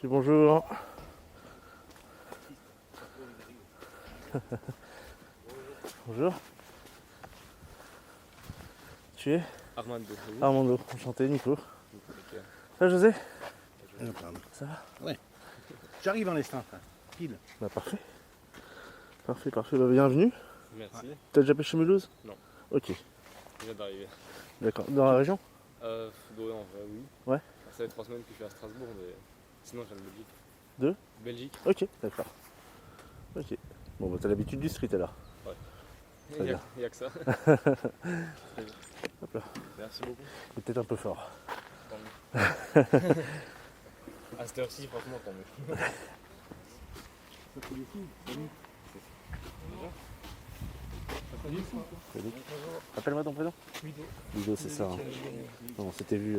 Dis bonjour. Bonjour. Tu es Armando. Armando, enchanté, Nico. Ça va José? Ça va? Ouais. J'arrive en l'instant, pile. Bah parfait. Parfait, bah, bienvenue. Merci. T'as déjà pêché Mulhouse? Non. Ok, Je viens d'arriver. d'accord. Dans la région? En vrai, oui. Ouais. Ça fait 3 semaines que je suis à Strasbourg, mais sinon je viens de Belgique. De Belgique. Ok, d'accord. Ok. Bon bah t'as l'habitude du street alors. Il n'y a que ça. Hop là. Merci beaucoup. C'est peut-être un peu fort. Tant mieux. À cette heure-ci, franchement, tant mieux. Rappelle-moi ton prénom. Ludo. Ludo, c'est ça. Hein. Non, on s'était vu.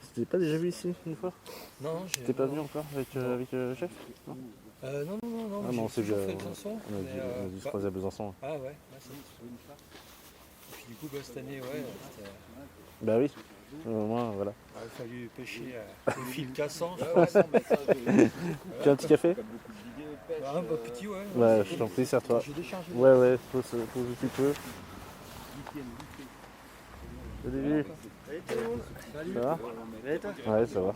C'était pas déjà vu ici une fois? Non, T'es pas venu encore avec le chef? Non. non, Ah non, c'est j'ai déjà. fait Besançon. On a dû se croiser à Besançon. Ah ouais, merci. Et puis du coup, cette année, ouais, Bah oui, au moins voilà. il a fallu pêcher au fil cassant. Tu as un petit café? Ah, bah, petit, ouais. Ouais, je t'en prie, serre-toi. J'ai déchargé. Ouais, pose où tu peux. Salut. Ça va? Ouais, ça va.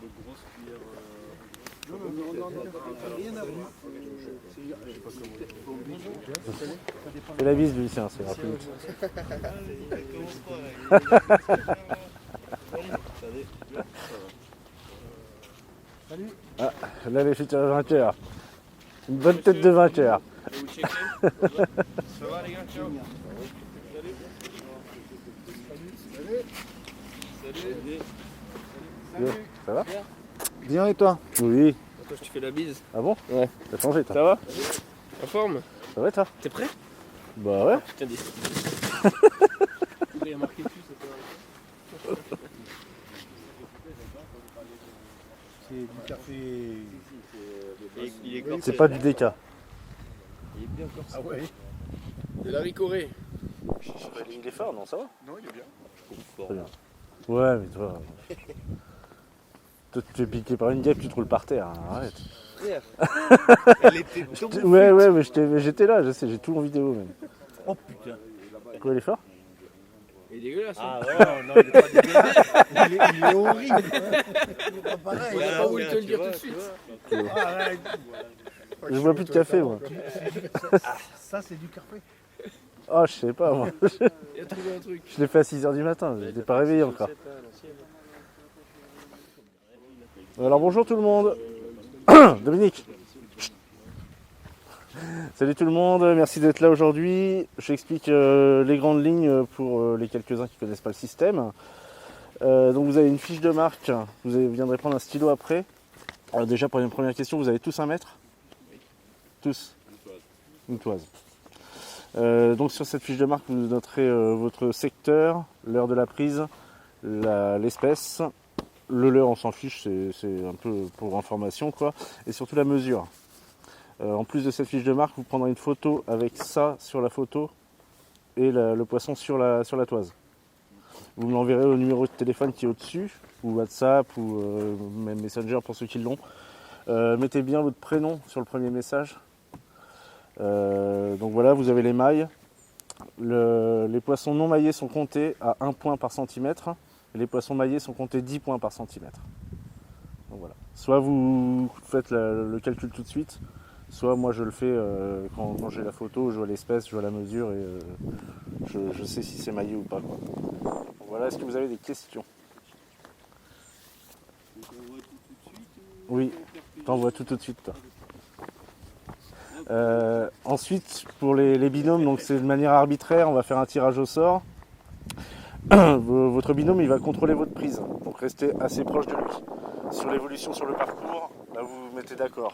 Fais la bise, Lucien, c'est rapide. Ah, là, les futurs vainqueurs. Une bonne tête de vainqueur. Ça va les gars, ciao. Salut. Ça va? Bien et toi? Oui. Toi, je te fais la bise. Ah bon? Ouais. T'as changé, toi? Ça va? En forme? Ça va, toi? T'es prêt? Bah ouais. Je t'ai dit. Il y a marqué dessus, C'est du café. Il est C'est pas du DK. Ah ouais? de la ricorée. Il est fort, non? Ça va? Non, il est bien. Très bien. Ouais, mais toi. Toi, tu te fais piquer par une guêpe, tu te roules par terre. Hein, arrête. Elle était Ouais, mais j'étais là, je sais, j'ai tout en vidéo même. Oh putain. Quoi, il est fort? Il est dégueulasse. Ah ouais, non, il est pas dégueulasse. Il est horrible. Il est pas pareil. Il a pas voulu te le dire tout de suite. Arrête. Je bois plus de café, moi. Ça, c'est du café. Oh, je sais pas, moi. Il a trouvé un truc. Je l'ai fait à 6h du matin, j'étais pas réveillé encore. Alors bonjour tout le monde. Dominique. Salut tout le monde, merci d'être là aujourd'hui. Je t'explique les grandes lignes pour les quelques-uns qui ne connaissent pas le système. Donc vous avez une fiche de marque, vous viendrez prendre un stylo après. Alors déjà pour une première question, vous avez tous 1 mètre? Tous? Une toise. Donc sur cette fiche de marque, vous noterez votre secteur, l'heure de la prise, l'espèce, le leurre, on s'en fiche, c'est un peu pour information quoi, et surtout la mesure. En plus de cette fiche de marque, vous prendrez une photo avec ça sur la photo et le poisson sur la toise. Vous me l'enverrez au numéro de téléphone qui est au-dessus, ou WhatsApp, ou même Messenger pour ceux qui l'ont. Mettez bien votre prénom sur le premier message. Donc voilà, vous avez les mailles. Les poissons non maillés sont comptés à 1 point par centimètre. Et les poissons maillés sont comptés 10 points par centimètre. Donc voilà. Soit vous faites le calcul tout de suite, soit moi je le fais quand j'ai la photo, je vois l'espèce, je vois la mesure et je sais si c'est maillé ou pas. Quoi. Donc voilà, est-ce que vous avez des questions? Oui, t'envoies tout de suite toi. Ensuite, pour les binômes, donc c'est de manière arbitraire, on va faire un tirage au sort. Votre binôme, il va contrôler votre prise, donc restez assez proche de lui. Sur l'évolution sur le parcours, là, vous vous mettez d'accord.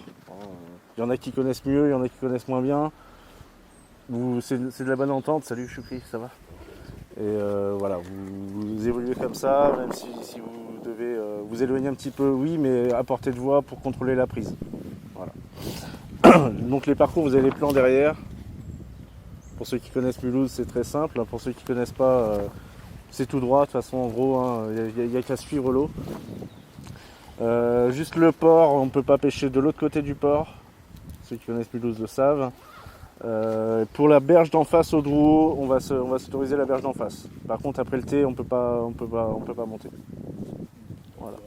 Il y en a qui connaissent mieux, il y en a qui connaissent moins bien. C'est de la bonne entente. Salut Choukri, ça va? Et voilà, vous évoluez comme ça, même si vous devez vous éloigner un petit peu, oui, mais à portée de voix pour contrôler la prise. Voilà. Donc les parcours, vous avez les plans derrière. Pour ceux qui connaissent Mulhouse, c'est très simple. Pour ceux qui ne connaissent pas, c'est tout droit. De toute façon, en gros, il n'y a qu'à suivre l'eau. Juste le port, on ne peut pas pêcher de l'autre côté du port. Ceux qui connaissent Mulhouse le savent. Pour la berge d'en face au Drouot, on va s'autoriser la berge d'en face. Par contre, après le thé, on peut pas monter. Voilà.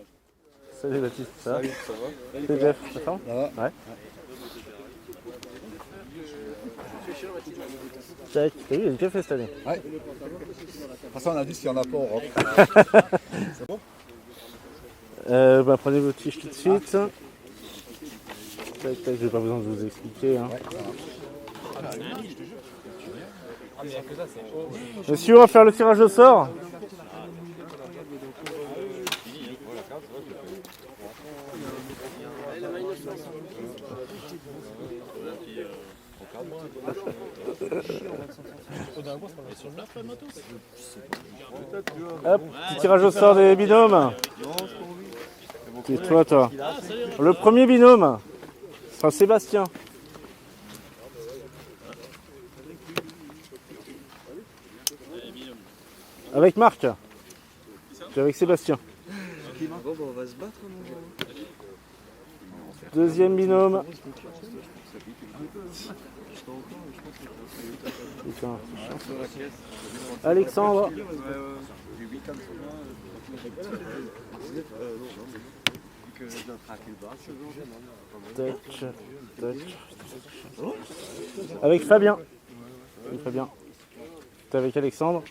Salut Baptiste, ça va? Salut, ça va? C'est Jeff, ça va? Ça va? Ouais. Tac, t'as vu, il a déjà fait cette année. Ouais. Après ça, on a dit s'il n'y en a pas, on rentre. C'est bon? Prenez votre fiche tout de suite. Tac, tac, j'ai pas besoin de vous expliquer. Hein. Monsieur, on va faire le tirage au sort. Hop, petit tirage au sort des binômes. C'est toi. Le premier binôme sera Sébastien. Avec Marc. Puis avec Sébastien. Bon, on va se battre. Deuxième binôme. Putain, Alexandre. Tac, tac. Avec Fabien. Oui, Fabien. T'es avec Alexandre.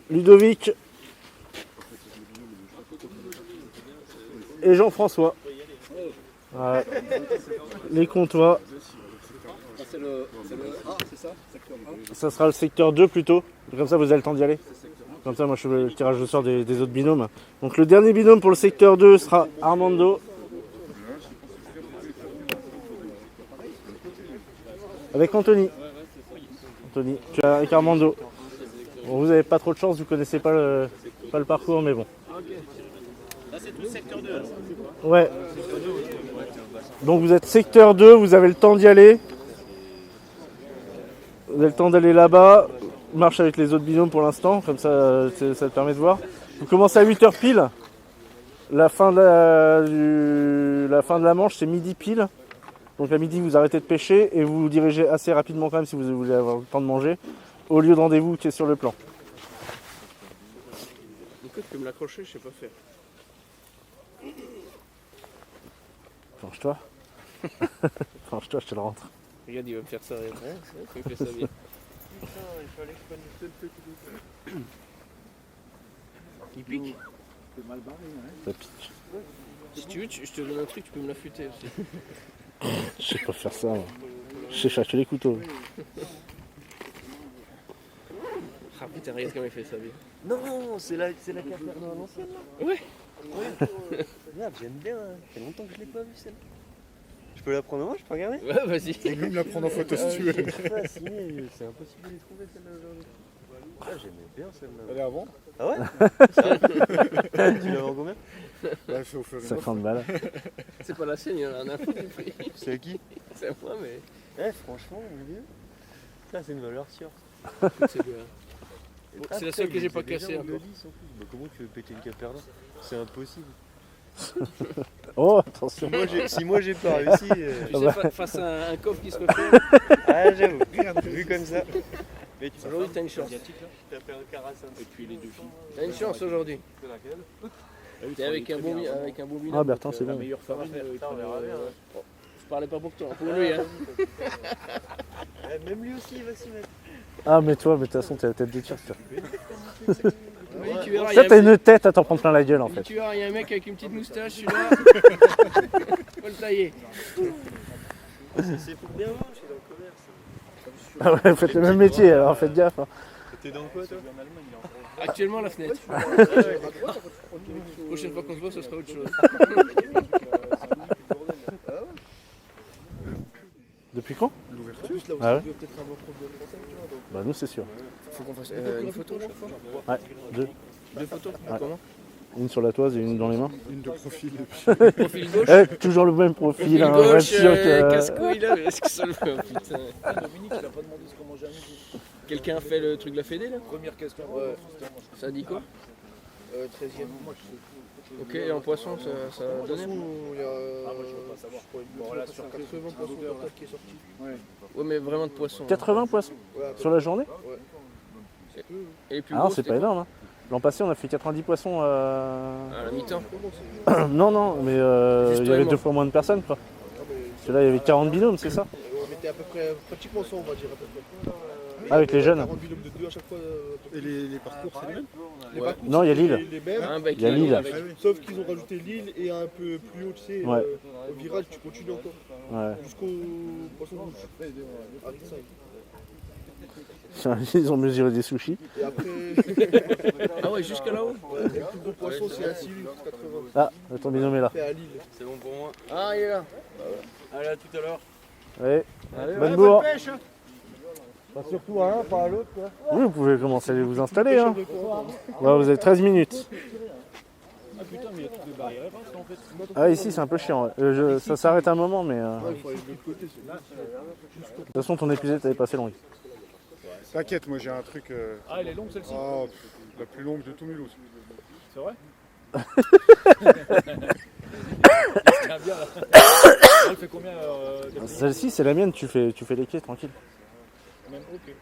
Ludovic. Et Jean-François. Ouais. Les comptoirs. C'est le A, c'est ça? Ça sera le secteur 2 plutôt. Comme ça, vous avez le temps d'y aller. Comme ça, moi, je fais le tirage au sort des autres binômes. Donc, le dernier binôme pour le secteur 2 sera Armando. Avec Anthony. Anthony, tu es avec Armando. Bon, vous n'avez pas trop de chance, vous connaissez pas le parcours, mais bon. Là, c'est tout le secteur 2. Ouais. Donc, vous êtes secteur 2, vous avez le temps d'y aller. Vous avez le temps d'aller là-bas. Marche avec les autres binômes pour l'instant, comme ça, ça te permet de voir. Vous commencez à 8h pile. La fin de la manche, c'est midi pile. Donc à midi, vous arrêtez de pêcher et vous vous dirigez assez rapidement quand même si vous voulez avoir le temps de manger au lieu de rendez-vous qui est sur le plan. Écoute, tu peux me l'accrocher, je sais pas faire. Penche-toi. Penche-toi, je te le rentre. Regarde, il va me faire ça. Il fait ça bien. Putain, il fallait que je prenne le seul truc. Il pique. C'est mal barré, hein. Ça pique. Si tu veux, je te donne un truc, tu peux me l'affûter aussi. Je sais pas faire ça. Moi. Je sais chercher les couteaux. Ah putain, regarde comment il fait ça bien. Non, c'est la carte à l'ancienne là. Ouais. Merde, j'aime bien. Ça fait longtemps que je l'ai pas vue celle-là. Je peux la prendre moi, je peux regarder? Ouais, vas-y. Et même la prendre en photo si tu veux. C'est impossible de les trouver celle-là aujourd'hui. Ah, j'aimais bien celle-là. Elle est avant? Ah ouais? Tu l'as en combien? Ouais, je fais au 50 balles. C'est pas la sienne, il y en a un info du prix. C'est à qui? C'est à moi, mais. Eh, franchement, mon vieux. Ça, c'est une valeur sûre. C'est bien. Bon, c'est la seule que j'ai pas cassée encore. Bah, comment tu veux péter une caperna? C'est impossible. Oh, attention. Si moi j'ai pas réussi. Tu sais, face à un coffre qui se refait. Ah, j'avoue. Vu comme ça. Mais tu Aujourd'hui, t'as une chance. t'as fait un carassin. Et puis les deux filles. T'as une chance aujourd'hui. C'est laquelle? T'es avec un bon binôme. Ah, Bertrand, c'est la bon. meilleure farine. on verra bien. Bon, je parlais pas pour toi, pour lui. Hein. Même lui aussi, il va s'y mettre. Ah, mais toi, mais de toute façon, t'as la tête de tir. Oui, tu verras, Ça, t'as une tête à t'en prendre plein la gueule en fait. tu verras, il y a un mec avec une petite moustache, celui-là. Faut le tailler. C'est pour bien voir, je suis dans le commerce. Ah ouais, vous faites le même métier, alors faites gaffe. Hein. T'es dans quoi toi? Actuellement, la fenêtre. Prochaine fois qu'on se voit, ce sera autre chose. Depuis quand? L'ouverture. Ah ouais? Bah nous c'est sûr. Faut qu'on fasse une photo chaque fois. Ouais, deux. Deux photos. Ouais. Comment? Une sur la toise et une dans les mains. Une de profil et puis. Profil gauche. Toujours le même profil. Profil Hein, gauche, sûr que... casse-couille là, mais est-ce que ça le fait? Oh, putain. Dominique, il a pas demandé ce qu'on mangeait à midi. Quelqu'un a fait le truc de la Fédé là? Première question. Ouais. Ça dit quoi? 13e. Ok, et en poisson, ça a donné? Il y a Bon, là, sur 80 poissons total qui est sorti. Ouais, mais vraiment de poisson. 80 poissons Ouais, sur la journée? Et les plus Ah non, gros, c'est c'était pas quoi? énorme. Hein. L'an passé, on a fait 90 poissons. À la mi-temps. Non, mais il y avait 2 fois moins de personnes, quoi. Parce que là, il y avait 40 binômes, c'est ça? On était à peu près pratiquement 100, on va dire. À peu près. Ah, avec les jeunes. 40 binômes de 2 à chaque fois. Et les parcours, c'est les mêmes? Les parcours, Non, il y a c'est Lille. Les mêmes. Un bec, Il y a Lille. avec- Sauf qu'ils ont rajouté Lille et un peu plus haut, tu sais, Ouais. au virage, tu continues encore. Ouais. Jusqu'au poisson rouge. À Ringside. Ils ont mesuré des sushis. Et après, Ah ouais, jusqu'à là-haut? le plus gros poisson, c'est un Silu, 80. Ah, ton binôme est là. Fait à Lille. C'est bon pour moi. Ah, il est là. Allez, à tout à l'heure. Ouais. Allez, Bonne bourre. pêche. Pas surtout à un, pas à l'autre. Quoi. Oui, vous pouvez commencer à vous installer. Hein. Ouais, vous avez 13 minutes. Ah putain, mais il y a toutes les barrières en fait. Ah, ici, c'est un peu chiant. Ouais. Ça s'arrête un moment, mais. Ouais, il faut aller de l'autre côté. De toute façon, ton épisode avait passé long. T'inquiète, moi j'ai un truc. Ah, elle est longue celle-ci. La plus longue de tout Mulhouse. C'est vrai? Tiens bien là. Elle fait combien de Celle-ci, c'est la mienne. Tu fais les quais tranquille. même? Ok.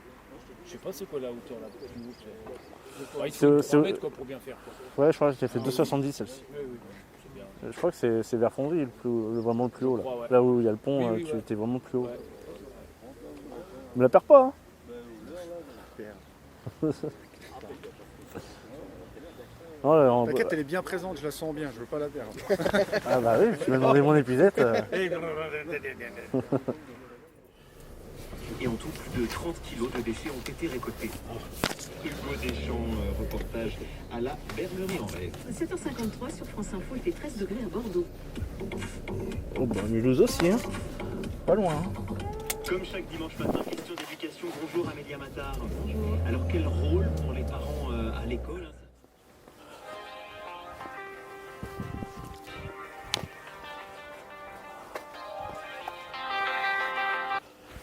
Je sais pas c'est quoi la hauteur là. Plus haute. Il C'est- faut c'est- 3 mètres quoi, pour bien faire. Quoi. Ouais, je crois que j'ai fait 2,70 celle-ci. Oui, oui, c'est bien. Je crois que c'est vers Fonderie, vraiment le plus haut. Là, Ouais, ouais. là où il y a le pont, Oui, tu ouais. étais vraiment plus haut. Ouais. Me la perds pas, hein. Non, là, T'inquiète, elle est bien présente, je la sens bien, je veux pas la perdre. Ah bah oui, tu m'as demandé mon épisode. Et en tout, plus de 30 kilos de déchets ont été récoltés. Hugo Deschamps, reportage à la Bernerie en rêve. 7h53 sur France Info, il fait 13 degrés à Bordeaux. Oh bah Mulhouse aussi, hein. Pas loin. Hein. Comme chaque dimanche matin, question d'éducation. Bonjour Amélia Matard. Bonjour. Alors quel rôle pour les parents à l'école?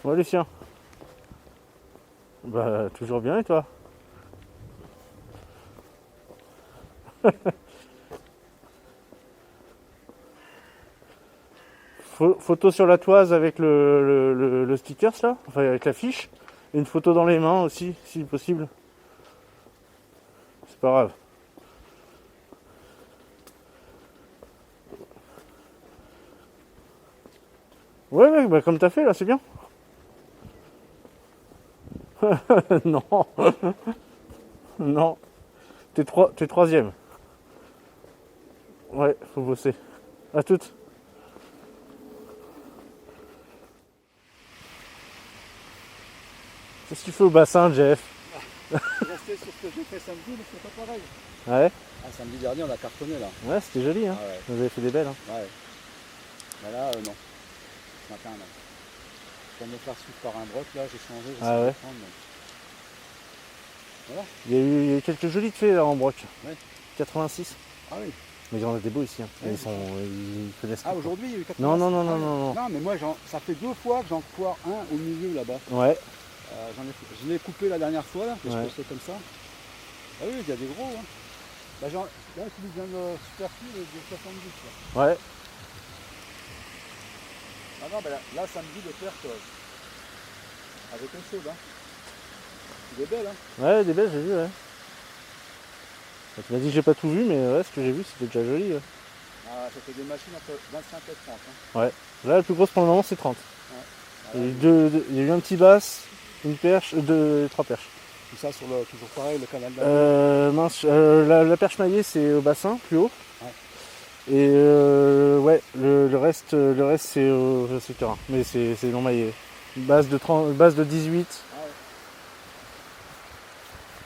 Ouais, Lucien. Bah toujours bien et toi? Photo sur la toise avec le stickers là, enfin avec l'affiche. Et une photo dans les mains aussi, si possible. C'est pas grave. Ouais, bah comme t'as fait là, c'est bien. Non. Non. T'es troisième. Ouais, faut bosser. À toutes. Qu'est-ce que tu fais au bassin, Jeff? Rester sur ce que j'ai fait samedi, mais c'est pas pareil. Ouais, Samedi dernier, on a cartonné là. ouais, c'était joli, hein. ouais. Vous avez fait des belles, hein. Ouais. Mais là, non. Ce matin, non. Pour me faire suivre par un broc, là, j'ai changé. J'ai Ah ouais. prendre, mais... Voilà. Il y a eu quelques jolis de faits là en broc. Ouais. 86. Ah oui. Mais il y en a des beaux ici, hein. Ouais. Ils connaissent Ah, tout. aujourd'hui, il y a eu 80. Non, non, non, Ah, non, ouais. non, non. Non, mais moi, ça fait 2 fois que j'en foire un au milieu là-bas. Ouais, Je l'ai coupé la dernière fois, là, que Ouais. je postais comme ça. Ah oui, il y a des gros. Hein. Là, tu lui donnes le super fil de 70. Là. ouais. Ah non, mais là samedi, de perte avec un chaude. Hein. Il est belle, hein. Ouais, des belles, j'ai vu, ouais. Tu m'as dit que j'ai pas tout vu, mais ouais, ce que j'ai vu, c'était déjà joli. Ouais. Ah, ça fait des machines entre 25 et 30. Hein. Là, la plus grosse pour le moment, c'est 30. Ah, Il y a eu il y a eu un petit basse, une perche, 3 perches. Tout ça sur toujours pareil, le canal d'Amérique. Mince, la perche maillée, c'est au bassin, plus haut. Ouais. Et ouais, le reste c'est au terrain, mais c'est non maillé. Base de 18.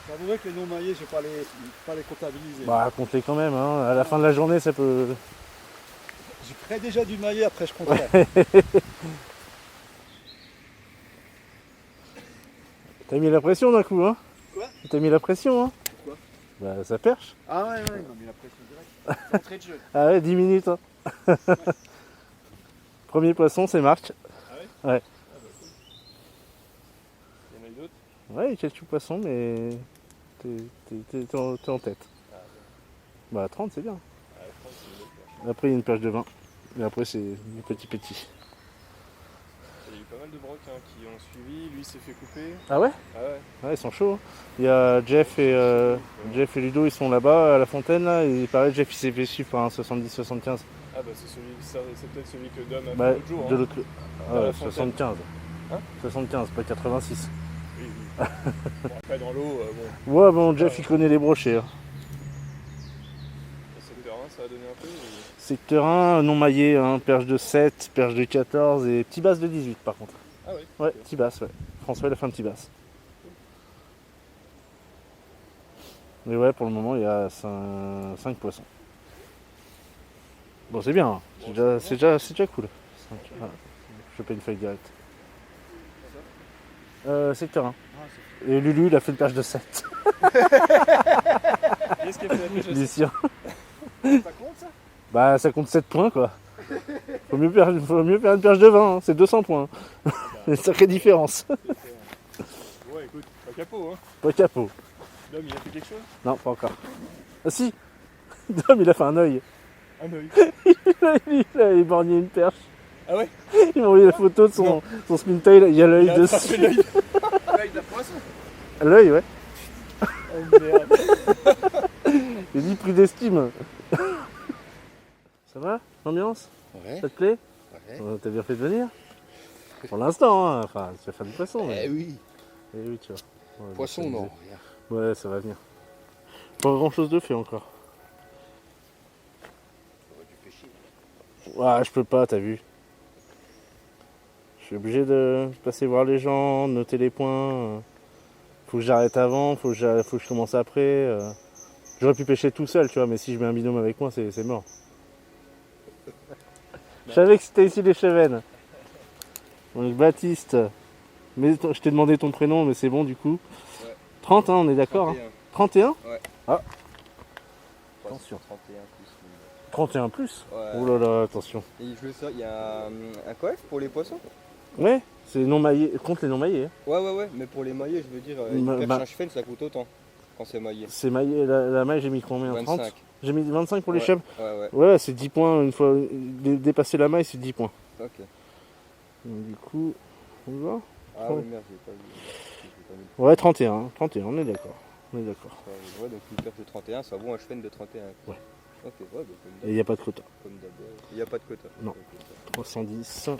J'avouerais que les non maillés, je ne vais pas les comptabiliser. Bah, comptez quand même, hein. À la fin de la journée, ça peut. Je ferai déjà du maillet, après je compterai. T'as mis la pression d'un coup, hein? Quoi? T'as mis la pression, hein? Pourquoi? Bah, ça perche. Ah ouais, ouais, non mais la pression directe. C'est entrée de jeu. Ah ouais, 10 minutes, hein. Premier poisson, c'est Marc. Il y en a eu d'autres? Ouais, il y a quelques poissons, mais t'es en tête. Bah 30 c'est bien. Ah, je pense que c'est une autre perche. Après il y a une perche de 20. Et après c'est du petit. Il y a eu pas mal de brocs hein, qui ont suivi, lui s'est fait couper. Ah ouais? Ah ouais. Ouais, ils sont chauds. Hein. Il y a Jeff et Ludo, ils sont là-bas à la fontaine là. Et pareil, Jeff il s'est fait suivre par un 70-75. Ah bah c'est peut-être celui que Dom a Bah, fait l'autre jour. de Hein. l'autre À la ah, fontaine. 75. Hein 75, pas 86. Oui, oui. Bon, après dans l'eau, bon. Ouais, bon, Jeff il connaît les brochets. Hein. Le secteur 1, ça a donné un peu. Secteur 1, non maillé, hein, perche de 7, perche de 14 et petit basse de 18 par contre. Ah ouais. Ouais, Ok. petit basse, ouais. François il a fait un petit basse. Mais ouais, pour le moment il y a 5 poissons. Bon, c'est bien, hein. C'est déjà cool. Ah, je fais une feuille directe. Secteur 1. Et Lulu il a fait une perche de 7. Qu'est-ce qu'il a fait la pêche Il est sûr. Ça compte ça? Bah ça compte 7 points quoi. Faut mieux faire une perche de 20, hein. C'est 200 points. Hein. C'est une sacrée différence. Ouais, écoute, pas capot, hein. Pas capot. Dom, il a fait quelque chose? Non, pas encore. Ah si. Dom il a fait un œil. Un œil. Il a éborgné une perche. Ah ouais? Il m'a envoyé la photo de son spin tail, il y a l'œil Il a dessus. attrapé l'œil. L'œil de poisson. L'œil, ouais. Oh merde. J'ai dit prix d'estime. Ça va l'ambiance? Ouais. Ça te plaît? Ouais. T'as bien fait de venir? Pour l'instant, hein. Enfin, tu vas faire du poisson. Mais... Eh oui. Eh oui, tu vois. Ouais, Poisson, ça non. disait. Rien. Ouais, ça va venir. Pas grand chose de fait encore. J'aurais dû pêcher. Ouais, je peux pas, t'as vu. Je suis obligé de passer voir les gens, noter les points. Faut que j'arrête avant, faut que je commence après. J'aurais pu pêcher tout seul, tu vois, mais si je mets un binôme avec moi, c'est mort. Je savais que c'était ici les Cévennes. Donc Baptiste, mais je t'ai demandé ton prénom, mais c'est bon du coup. Ouais. 30, hein, on est d'accord hein. 31 Ouais. Ah, Attention. Attention. 31 plus. 31 plus. Ouais. Oh là là, attention. Et je veux ça, il y a un coef pour les poissons? Ouais, c'est non maillé, compte les non maillés. Hein. Ouais, mais pour les maillets, je veux dire, une Bah, perche bah. un cheval, ça coûte autant quand c'est maillé. C'est maillé, la maille j'ai mis combien? 30 25. J'ai mis 25 pour les Ouais, chèvres. Ouais. Ouais, c'est 10 points une fois. Dépasser la maille, c'est 10 points. Ok. Donc, du coup, on y va? Ah Oh. oui, merde, j'ai pas vu. J'ai pas mis. Ouais, 31, hein, 31, on est d'accord. On est d'accord. Ouais, donc une perche de 31, ça vaut un cheval de 31. Ouais. Ok, ouais, bah, Et il comme n'y a pas de quota. d'hab. Il n'y a pas de quota. Non. Ok, 310. ça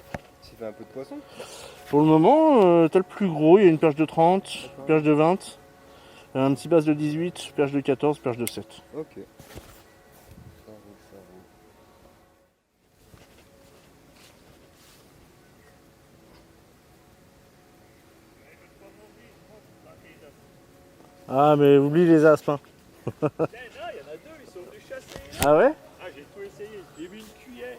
fait un peu de poisson? Pour le moment, t'as le plus gros, il y a une perche de 30, D'accord. perche de 20, un petit basse de 18, perche de 14, perche de 7. Ok. Ça roule. Ah, mais oublie les aspes. Hein. Il y en a deux, ils sont venus chasser. Ah ouais? Ah, j'ai tout essayé. J'ai mis une cuillère.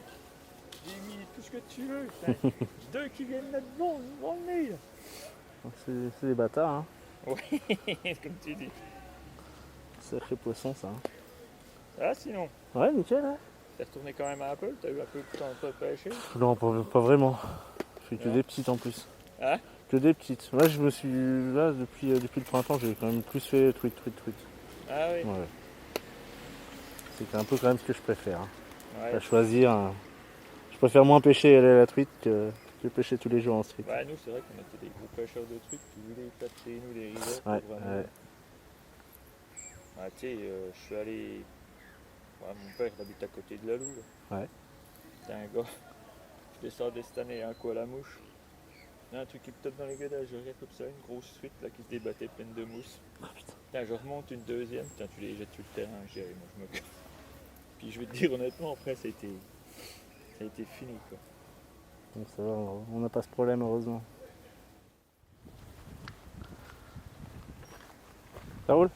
J'ai mis tout ce que tu veux. Putain, deux qui viennent mettre bon dans le nez. Là. C'est des bâtards, hein. Comme tu dis. Sacré poisson, ça. Hein. Ah, sinon, Ouais, nickel, hein. t'es retourné quand même un peu. T'as eu un peu de temps de pêcher. Non, pas vraiment. Je fais que Non. des petites en plus. Hein? Que des petites. Moi, je me suis. Là, depuis le printemps, j'ai quand même plus fait truite. Ah oui. Ouais. C'est un peu quand même ce que je préfère. Hein. Ouais. À choisir. Je préfère moins pêcher et aller à la truite que pêcher tous les jours en street. Bah, nous, c'est vrai qu'on était des gros pêcheurs de trucs. Tu vu les tas de chez nous, les rivets. Ouais, vraiment. ouais. Ah, tu sais, je suis allé. Ouais, mon père il habite à côté de la Loue. Là. Ouais. C'est un gars. Je descendais cette année un coup à la mouche. Il y a un truc qui me tape dans les gueules, je regarde comme ça, une grosse truite là qui se débattait pleine de mousse. Putain, je remonte une deuxième, putain, tu les jettes sur le terrain, j'ai moi je me casse. Puis je vais te dire honnêtement, après ça a été fini quoi. Donc ça va, on n'a pas ce problème heureusement. Ça roule?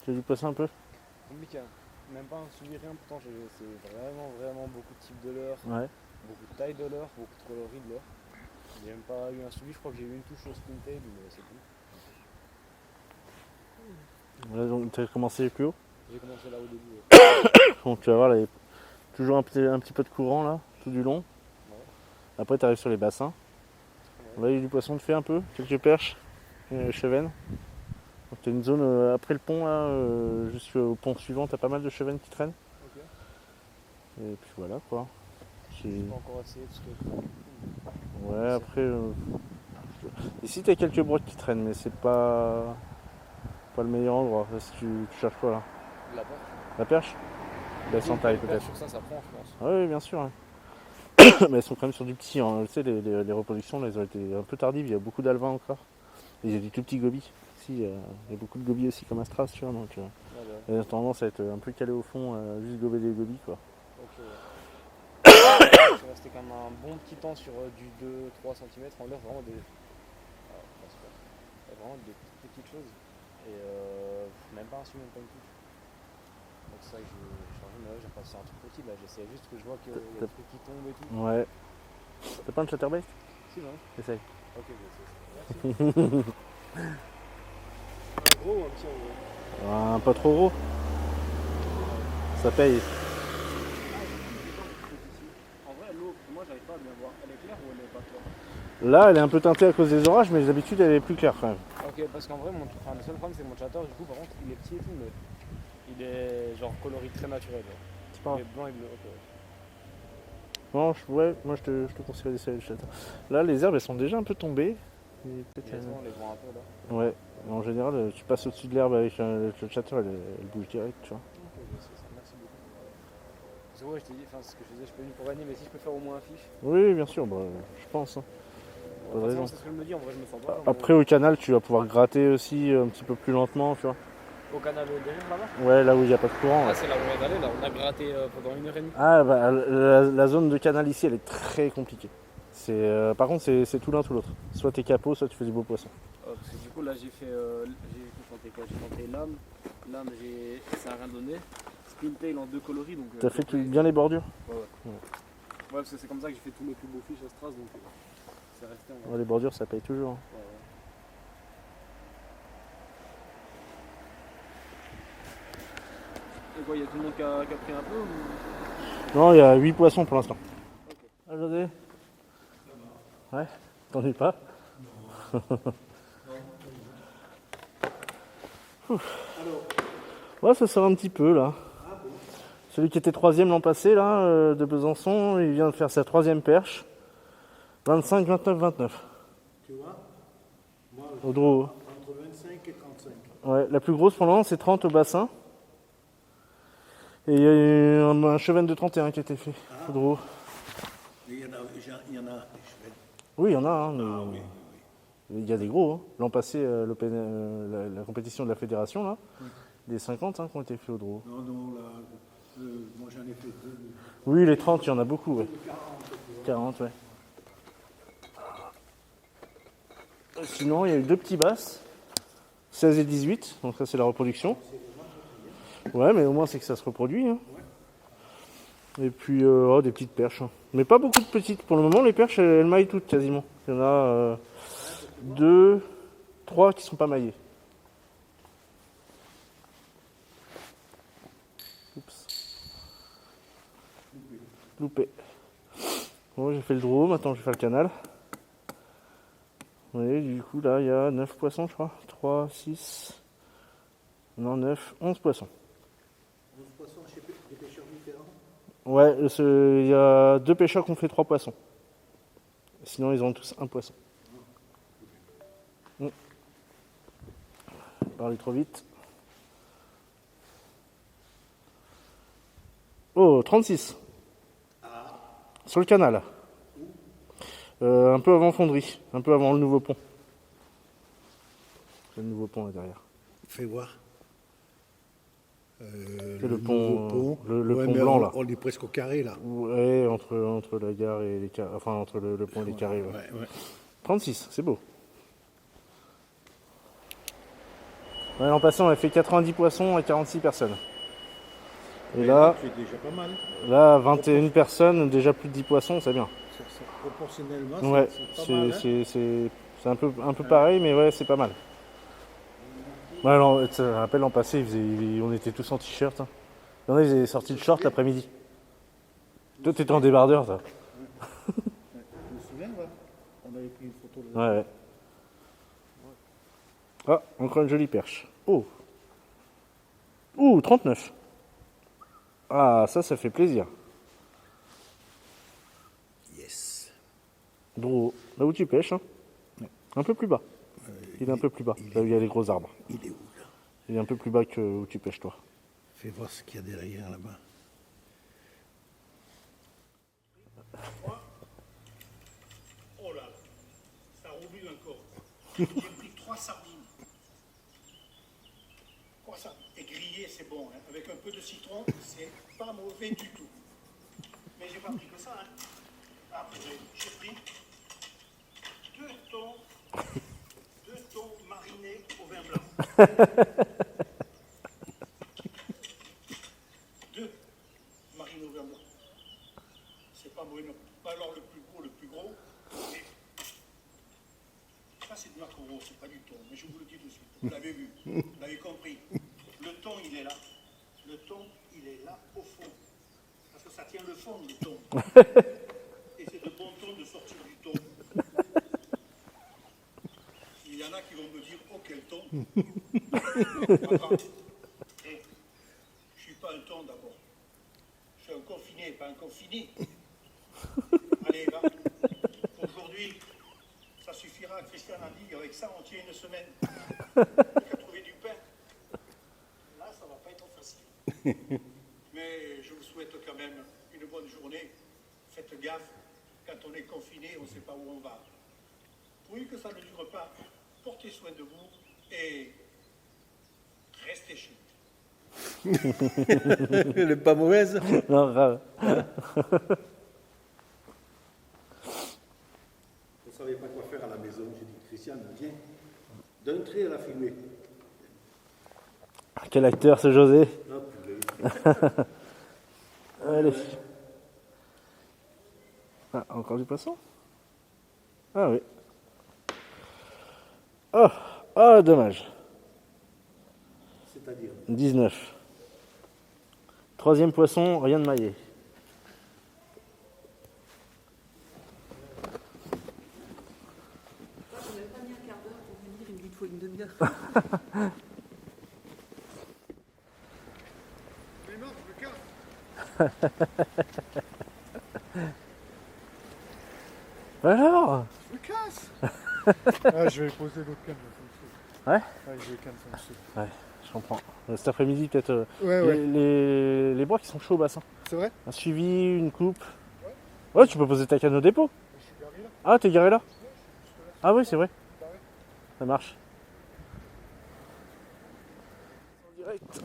Tu veux du poisson un peu? Compliqué. Même pas un suivi, rien. Pourtant, c'est vraiment beaucoup de types de leurres, Ouais. beaucoup de tailles de leurres, beaucoup de coloris de leurres. J'ai même pas eu un suivi. Je crois que j'ai eu une touche au spin tail, mais c'est tout. Là, donc tu as commencé plus haut. J'ai commencé là au début. Ouais. Donc tu vas voir, là, il y a toujours un petit peu de courant là, tout du long. Après tu arrives sur les bassins. Là il y a du poisson de fait un peu, quelques perches, chevennes. Donc t'as une zone après le pont là, jusqu'au pont suivant, t'as pas mal de chevennes qui traînent. Ok. Et puis voilà quoi. J'ai pas encore essayé parce que. Ouais, après. Ici t'as quelques brocs qui traînent, mais c'est pas le meilleur endroit. Là, si tu cherches quoi là? La perche. La perche? La centaille peut-être. Sur ça prend, je pense. Ah oui, bien sûr. Ouais. Mais elles sont quand même sur du petit. Hein. Tu sais, les reproductions, là, elles ont été un peu tardives. Il y a beaucoup d'alvins encore. Et il y a du tout petit gobies. Si, il y a beaucoup de gobies aussi comme Astras, tu vois. Donc, elles ont tendance à être un peu calées au fond, juste gober des gobies, quoi. Ok, ouais. Je suis resté quand même un bon petit temps sur du 2-3 cm en l'air, vraiment des. Ah, pas super. Vraiment des petites choses. Et même pas un suivi, même pas une touche. Donc c'est ça que j'ai changé, mais ouais, j'ai passé un truc petit là, j'essaie juste que je vois qu'il y a des trucs qui tombent et tout. Ouais. T'as pas un chatterbait? Si, non. Essaye. Ok, merci. Un gros ou un petit en gros? Pas trop gros. Ça paye. En vrai, l'eau, moi j'arrive pas à bien voir. Elle est claire ou elle est pas claire? Là, elle est un peu teintée à cause des orages, mais d'habitude, elle est plus claire quand même. Ok, parce qu'en vrai, le seul problème c'est que mon chatter, du coup, par contre, il est petit et tout, mais il est genre coloris très naturel. Genre. C'est pas Il grave. est blanc et bleu. Ok. Non, moi, je te conseille d'essayer le chatter. Là, les herbes, elles sont déjà un peu tombées. Et peut-être, On les voit un peu là. Ouais. Mais en général, tu passes au-dessus de l'herbe avec le chatter, elle bouge direct, tu vois. Ok, c'est ça, merci beaucoup. Parce que ouais, je t'ai dit, enfin, ce que je disais, je peux venir pour gagner, mais si je peux faire au moins un fiche. Oui, bien sûr, bah, je pense. Hein. Pas de raison. C'est ce que je me dis, en vrai, je me sens pas. Après, au canal, tu vas pouvoir gratter aussi un petit peu plus lentement, tu vois. Au canal derrière là-bas. Ouais, là où il n'y a pas de courant. Ah, Ouais. c'est là où on vient d'aller, là, on a gratté pendant 1h30. Ah, bah, la zone de canal ici, elle est très compliquée. Par contre, c'est tout l'un, tout l'autre. Soit t'es capot, soit tu fais du beau poisson. Parce que du coup, là, j'ai fait. J'ai tenté lame. Lame, ça n'a rien donné. Spintail en 2 coloris. Donc, T'as fait bien les bordures? Ouais, parce que c'est comme ça que j'ai fait tous mes plus beaux fiches à Stras. Donc, c'est resté en Ouais, les bordures, ça paye toujours. Hein. Et quoi, il y a tout le monde qui a pris un peu ou... Non, il y a 8 poissons pour l'instant. Ah, José? Ouais? T'en es pas? Ouais, ça sort un petit peu là. Celui qui était 3ème l'an passé là, de Besançon, il vient de faire sa 3ème perche. 25, 29, 29. Tu vois? Moi, Au Drouot. entre 25 et 35. Ouais, la plus grosse pour le moment c'est 30 au bassin. Et il y a eu un chevenne de 31 qui a été fait au Drouot. Mais il y en a. Oui, il y en a, hein, mais Ah oui, il y a des gros. Hein. L'an passé, la compétition de la fédération, là, des 50 qui ont été faits au Drouot. Non, là, moi j'en ai fait 2. Oui, les 30, il y en a beaucoup, ouais. 40, ouais. Sinon, il y a eu 2 petits basses, 16 et 18, donc ça c'est la reproduction. Ouais, mais au moins c'est que ça se reproduit. Hein. Et puis des petites perches. Hein. Mais pas beaucoup de petites. Pour le moment, les perches, elles maillent toutes quasiment. Il y en a 2, 3 qui sont pas maillées. Oups. Loupé. Bon, j'ai fait le Drouot, maintenant je vais faire le canal. Vous voyez, du coup, là, il y a 9 poissons, je crois. 3, 6... Non, 9, 11 poissons. 11 poissons chez des pêcheurs différents? Ouais, il y a 2 pêcheurs qui ont fait 3 poissons. Sinon, ils ont tous un poisson. Parler trop vite. Oh, 36. Sur le canal. Un peu avant Fonderie, un peu avant le nouveau pont. C'est le nouveau pont là derrière. Fais voir. C'est le pont, nouveau le Ouais, pont mais blanc là. On est presque au carré là. Ouais, entre la gare et les carrés, enfin entre le pont et les carrés. Ouais. Ouais. 36, c'est beau. Ouais, l'an passé, on a fait 90 poissons à 46 personnes. Et là, C'est déjà pas mal. là, 21 personnes, déjà plus de 10 poissons, c'est bien. Proportionnellement, Ouais, c'est pas mal. Hein. c'est un peu pareil, mais ouais, c'est pas mal. Ouais, alors, tu te rappelles, l'an passé, on était tous en t-shirt. Hein. Il y en a, ils avaient sorti le short l'après-midi. Toi, t'étais en débardeur, toi. Je me souviens, ouais. On avait pris une photo de Ouais, ouais. Ah, encore une jolie perche. Oh. Ouh, 39. Ah, ça fait plaisir. Yes. Donc, là où tu pêches, hein. Un peu plus bas. Il est un peu plus bas, là où il y a les gros arbres. Il est où là? Il est un peu plus bas que où tu pêches, toi. Fais voir ce qu'il y a derrière là-bas. Oh là, ça roule encore. J'ai pris 3 sardines. 3 sardines. Et grillé, c'est bon. Hein. Avec un peu de citron, c'est pas mauvais du tout. Mais j'ai pas pris que ça. Hein. Après, j'ai pris 2 thons marinés au vin blanc. 2 marinés au vin blanc. C'est pas mauvais non plus. Pas alors le plus gros, mais ça c'est du maquereau, c'est pas du thon. Mais je vous le dis tout de suite, vous l'avez vu, vous l'avez compris. Le thon, il est là. Le thon, il est là au fond. Parce que ça tient le fond, le thon. Et c'est de bon ton de sortir du thon. Il y en a qui vont me dire, oh quel thon. Attends. Et, je suis pas un thon d'abord. Je suis un confiné, pas un confiné. Allez, va. Aujourd'hui, ça suffira. Christian a dit, avec ça, on tient une semaine. Il a trouvé du pain. Là, ça va pas être facile. Mais je vous souhaite quand même une bonne journée. Faites gaffe. Quand on est confiné, on ne sait pas où on va. Oui, que ça ne dure pas. Portez soin de vous et restez chez vous. Elle n'est pas mauvaise. Non, grave. Je ne savais pas quoi faire à la maison. J'ai dit, Christian, viens, d'un trait à la filmer. Quel acteur, ce José. Hop, Allez. Ah, encore du poisson? Ah oui. Oh, oh, dommage. c'est-à-dire 19. Troisième poisson, rien de maillé. J'ai même pas mis un quart d'heure pour venir, il me dit qu'il faut une demi-heure. Mais non, je me casse. Alors? Je me casse. Ah, je vais poser l'autre canne. Ouais? Ouais, je vais canne ça aussi. Je comprends. Cet après-midi, peut-être. Ouais, ouais. Les bois qui sont chauds au bassin. C'est vrai? Un suivi, une coupe. Ouais, tu peux poser ta canne au dépôt. Je suis garé là. Ah, t'es garé là? Ah oui, c'est vrai. Ça marche. En direct.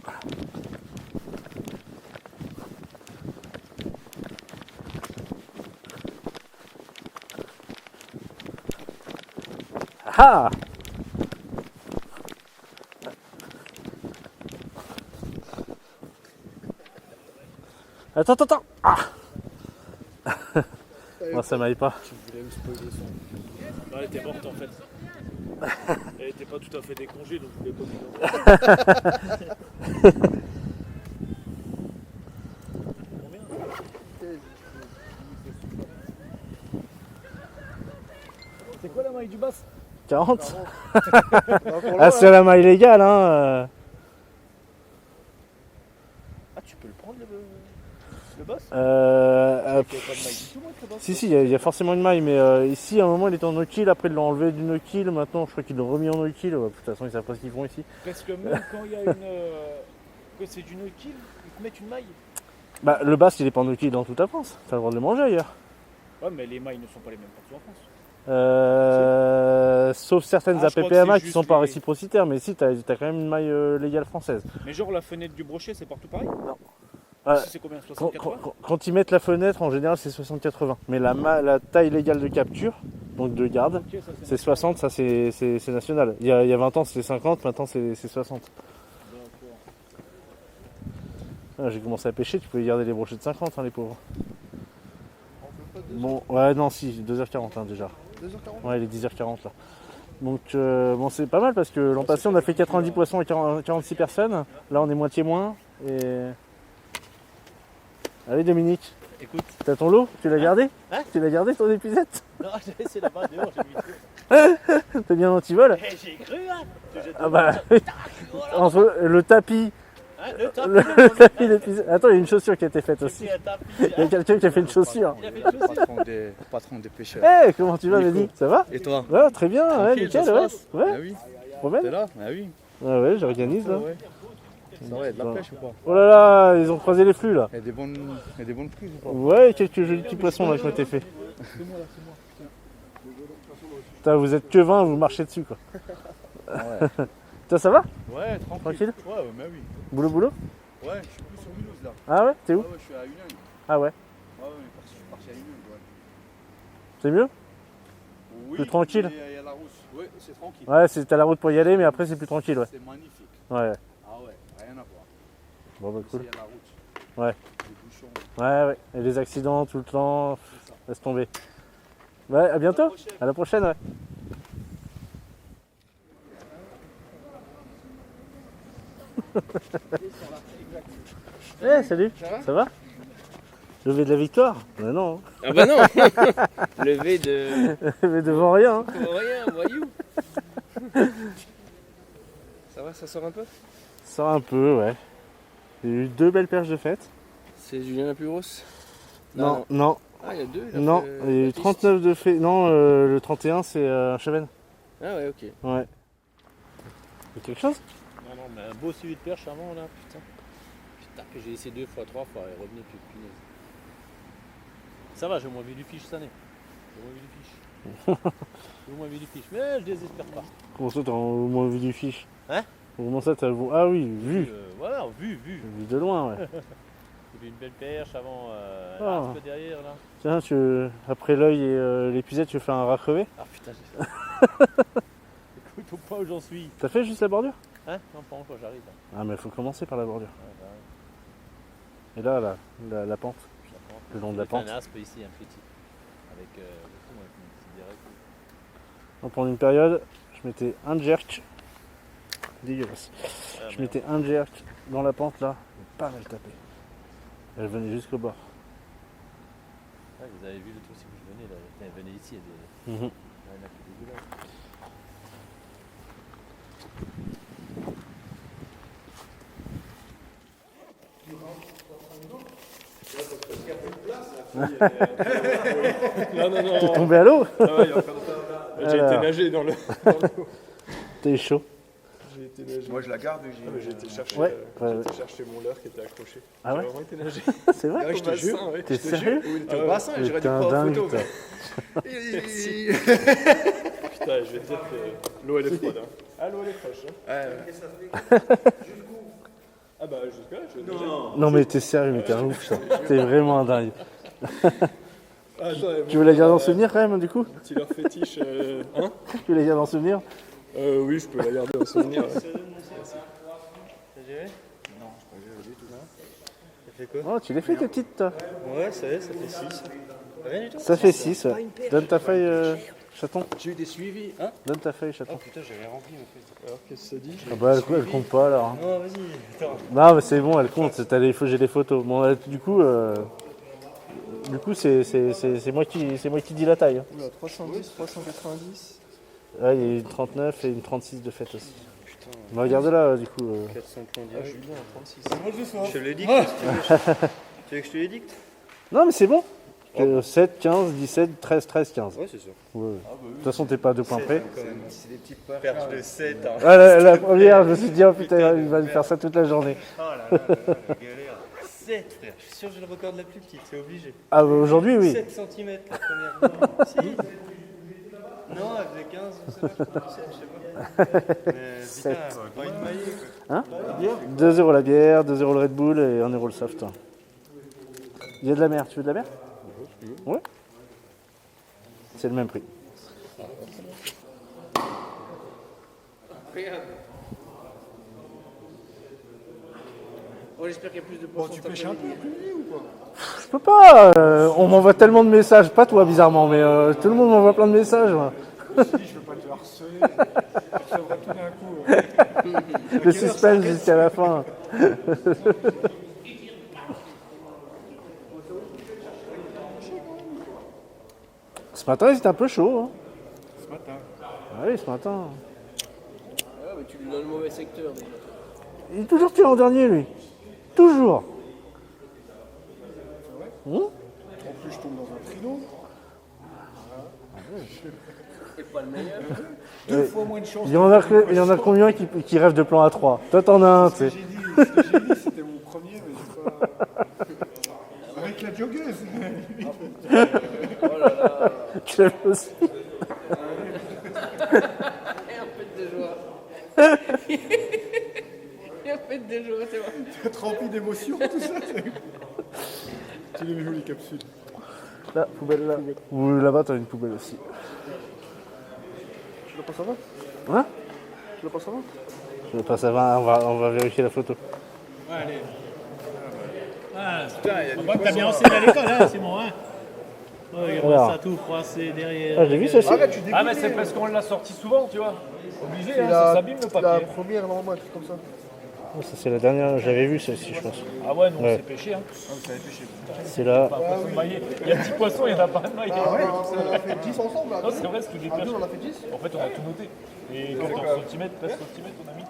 Ah! Attends. Ah! Moi, ça m'aille pas. Tu voulais me spoiler son. Non, elle était morte en fait. Elle était pas tout à fait décongée donc je voulais pas lui C'est quoi la maille du bass? 40. Ah, c'est la maille légale, hein. Ah, tu peux le prendre le bass? Il y avait pas de maille du tout, moi, avec le bass. Si, il y a forcément une maille, mais ici, à un moment, il était en no-kill, après, ils l'ont enlevé du no-kill, maintenant, je crois qu'ils l'ont remis en no-kill. De toute façon, ils savent pas ce qu'ils font ici. Parce que même quand il y a une. que c'est du no-kill, ils te mettent une maille. Bah, le bass, il est pas en no-kill dans toute la France. T'as le droit de le manger ailleurs. Ouais, mais les mailles ne sont pas les mêmes partout en France. Sauf certaines Ah, je crois que APPMA c'est qui juste sont pas les- réciprocitaires, mais si, t'as quand même une maille légale française. Mais genre la fenêtre du brochet, c'est partout pareil? Non. Ouais. C'est combien? 60-80? Quand ils mettent la fenêtre, en général, c'est 60-80. Mais la taille légale de capture, donc de garde, Ok, ça c'est 60, ça c'est national. Il y a 20 ans, c'était 50, maintenant c'est 60. D'accord. Ah, j'ai commencé à pêcher, tu pouvais garder les brochets de 50, hein, les pauvres. Bon, ouais, non, si, 2h40 hein, déjà. 2h40. Ouais, il est 10h40 là. Donc, bon, c'est pas mal parce que l'an passé, on a fait 90 poissons et 46 personnes. Là, on est moitié moins. Et... Allez, Dominique, Écoute. t'as ton lot? Tu l'as gardé? Hein? Tu l'as gardé ton épuisette? Non, j'ai laissé la main dehors, j'ai mis tout. T'es bien anti-vol? J'ai cru, hein. Ah bah, entre le tapis, Le tapis, le tapis, l'épisode. Attends, il y a une chaussure qui a été faite aussi. c'est un tapis. Il y a quelqu'un qui a fait une chaussure. Il a fait une chaussure. Patron des pêcheurs. Eh, comment tu vas, Mehdi? Ça va? Et toi? Ouais, très bien, ouais, Tranquille, nickel, ça se ouais. passe Ouais, Ah oui. promène. T'es là? Ah oui. Ah ouais, j'organise là. Ouais. Ça va, il y a de la pêche ou pas? Oh là là, ils ont croisé les flux là. Il y a des bonnes prises ou pas? Ouais, quelques jolis petits poissons là qui ont été faits. Putain, vous êtes que 20, vous marchez dessus quoi. Ouais. Toi, ça va? Ouais, Tranquille? Ouais, mais oui. Boulot, boulot? Ouais, je suis plus sur Mulhouse là. Ah ouais? T'es où? Ouais, je suis à Union. Ah ouais. Ouais, je suis parti à Union. Ouais. C'est mieux? Oui, Plus tranquille. Il y a la route. Ouais, c'est tranquille. Ouais, t'as la route pour y aller, mais après c'est plus tranquille, ouais. C'est magnifique. Ouais, Ah ouais, rien à voir. bon bah cool. Il y a la route. Ouais. Les bouchons. Ouais, ouais. Et les accidents tout le temps, laisse tomber. Ouais, à bientôt. À la prochaine, ouais. Eh, salut. Ça va? Levé de la victoire? Bah non. Ah bah non. Levé de... Mais devant rien. Hein. Rien, voyou. Ça va, ça sort un peu? Ça un peu, ouais. J'ai eu 2 belles perches de fête. C'est Julien la plus grosse? Non, non, Ah, il y a deux. il a non. fait Il y a eu Baptiste. 39 de fête. Non, le 31 c'est un cheven. Ah ouais, ok. Ouais. Y a quelque chose? Non, non, mais un beau suivi de perche avant là, putain. Putain, que j'ai essayé 2 fois, 3 fois, et revenez plus, punaise. Ça va, j'ai au moins vu du fiche cette année. J'ai au moins vu du fiche. J'ai au moins vu du fiche, mais je désespère pas. Comment ça, t'as au moins vu du fiche? Hein? Comment ça, t'as vu? Ah oui, vu. Voilà, vu. Vu de loin, ouais. J'ai vu une belle perche avant, Ah. l'arc derrière là. Tiens, après l'œil et l'épuisette, tu fais un rat crevé? Ah putain, j'ai fait. Écoute, au point où j'en suis. T'as fait juste la bordure? Hein? Non, pas encore, j'arrive. Là. Ah, mais il faut commencer par la bordure. Ouais, bah, Et là, la pente. j'apprends. Le long de la J'ai fait pente. un aspe ici, un petit. Avec le fond, avec une petite direct. Donc, pendant une période, je mettais un jerk. Dégueulasse. Ah, Je mettais un jerk dans la pente là, et pas mal tapé. Elle venait jusqu'au bord. Ouais, vous avez vu le truc si vous venez là. Putain, venez ici, il y a des. Mhm. Il y en a qui dégueulasses. Non. T'es tombé à l'eau? J'ai été nager dans le. T'es chaud. J'ai été nager. Moi je la garde. J'ai été chercher, Ouais, ouais. chercher mon leurre qui était accroché. Ah ouais? J'ai vraiment été nager. C'est vrai? je te jure. Ouais. T'es sérieux? Il était Ah au ouais. bassin et j'aurais dû Putain, prendre en dingue, photo. putain. Putain, je vais te dire que l'eau elle est froide. Hein. Ah, l'eau elle est fraîche. Hein. Ouais. Ah bah jusque-là, je vais nager. Non mais t'es sérieux, mais t'es un ouf ça. T'es vraiment un dingue. Ah, attends, Tu veux la garder en souvenir quand même du coup? petit leur fétiche. Hein? Tu veux la garder en souvenir? Oui, je peux la garder en souvenir. Ouais. T'as géré? Non, je peux gérer du tout ça. Ça fait quoi? Oh, tu l'as fait tes petites toi. Ouais, ça y est, ça fait 6. Rien du tout? Ça fait 6. Ouais. Donne ta feuille chaton. J'ai eu des suivis. Hein? Donne ta feuille chaton. Putain, j'avais rempli en fait. Alors, qu'est-ce que ça dit? Ah bah elle compte pas alors. Hein. Non, vas-y, attends. Non mais c'est bon, elle compte. J'ai les photos. Bon, du coup c'est moi qui dis la taille. Hein. Oula, 310, 390. Ouais, il y a une 39 et une 36 de fête aussi. Putain. Regarde-la du coup. 400 points Ah, direct. Julien, 36. Je te le dicte. Tu veux que je te les dicte? Non mais c'est bon. 7, 15, 17, 13, 13, 15. Ouais, c'est sûr. Ouais. De toute façon t'es pas à 2 points près. C'est des petites perches. Perche de 7. Hein. Ah, la première, je me suis dit oh putain il va me faire ça toute la journée. Oh là là, la galère. 7 frère, je suis sûr que j'ai le record de la plus petite, c'est obligé. Ah bah, aujourd'hui oui. 7 cm la première. Non, si. Non, elle faisait 15, je sais pas, 17, je sais pas. Mais putain, pas une maillée quoi. Hein 2 € la bière, 2 € le Red Bull et 1 € le soft. Il y a de la mer, tu veux de la mer? Ouais. C'est le même prix. Oh, j'espère qu'il y a plus de Bon, tu pêches un peu plus ou quoi? Je peux pas, on m'envoie tellement de messages, pas toi bizarrement, mais tout le monde m'envoie plein de messages. Moi. Je veux pas te harceler. Ça va tout d'un coup. Le suspense jusqu'à la fin. Ce matin, c'était un peu chaud. Hein. Ce matin. oui, ce matin. Ah, mais tu lui donnes le mauvais secteur déjà. Il est toujours tiré en dernier, lui. Toujours. En plus, je tombe dans un trino. C'est pas le meilleur. Deux fois moins de chance. Il y en a combien qui rêvent de plan A3? Toi, t'en as un, tu sais. Ce que j'ai dit, c'était mon premier, mais j'ai pas. Avec la joggeuse. Oh là là. Je l'aime aussi. Et en fait de joie. Et en fait de joie, c'est vrai. Tu as rempli d'émotions, tout ça. Tu les jolies capsules. Là, poubelle là. Ou là-bas, t'as une poubelle aussi. Tu l'as pas ça va Hein? Tu l'as pas ça va Je sais pas, ça va, on va vérifier la photo. Ouais, allez. Ah, putain, on voit que t'as bien enseigné à l'école, hein, c'est bon, hein. Regarde Alors. ça tout froissé derrière. Ah, j'ai vu ça aussi. Ah, mais c'est parce qu'on l'a sorti souvent, tu vois. Obligé, C'est hein, la- ça s'abîme le La papier. première, normalement, un truc comme ça. Oh, ça, c'est la dernière, j'avais vu celle-ci, je pense. Ah ouais, nous on Ouais. s'est pêché, hein. Ah, vous avez pêché. C'est là. Pas un poisson maillé. Il y a 10 poissons, il n'y en a pas un maillé. Ah ouais, on a fait 10 ensemble là. Non, c'est vrai, c'est tout des Ah, perches. nous, on a fait 10. En fait, on a tout noté. Et 14 cm, 13 cm, on a mis.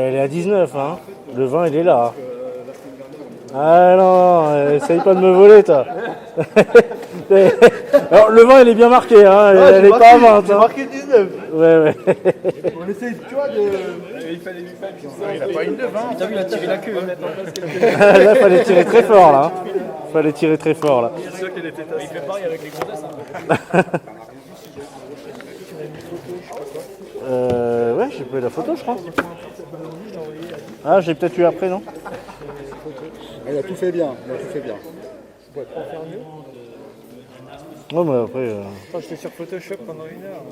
Elle est à 19, hein. Le vin, il est là. Ah non, essaye pas de me voler, toi. Alors, le vin, il est bien marqué, hein. Elle est pas à 20. J'ai Hein. marqué 19. Ouais. On essaye, tu vois, de. Il fallait lui faire une ça. Il a pas une 9, hein. T'as vu, il a tiré la queue. Là, fallait tirer très fort, là. Fallait tirer très fort, là. C'est sûr qu'elle était tassée. Il fait pareil avec les gonzesses. Hein. Ouais, j'ai pas eu la photo, je crois. Ah, j'ai peut-être eu après, non? Il a tout fait bien, il a tout fait bien. Non, mais après, Attends, j'étais sur Photoshop pendant une heure.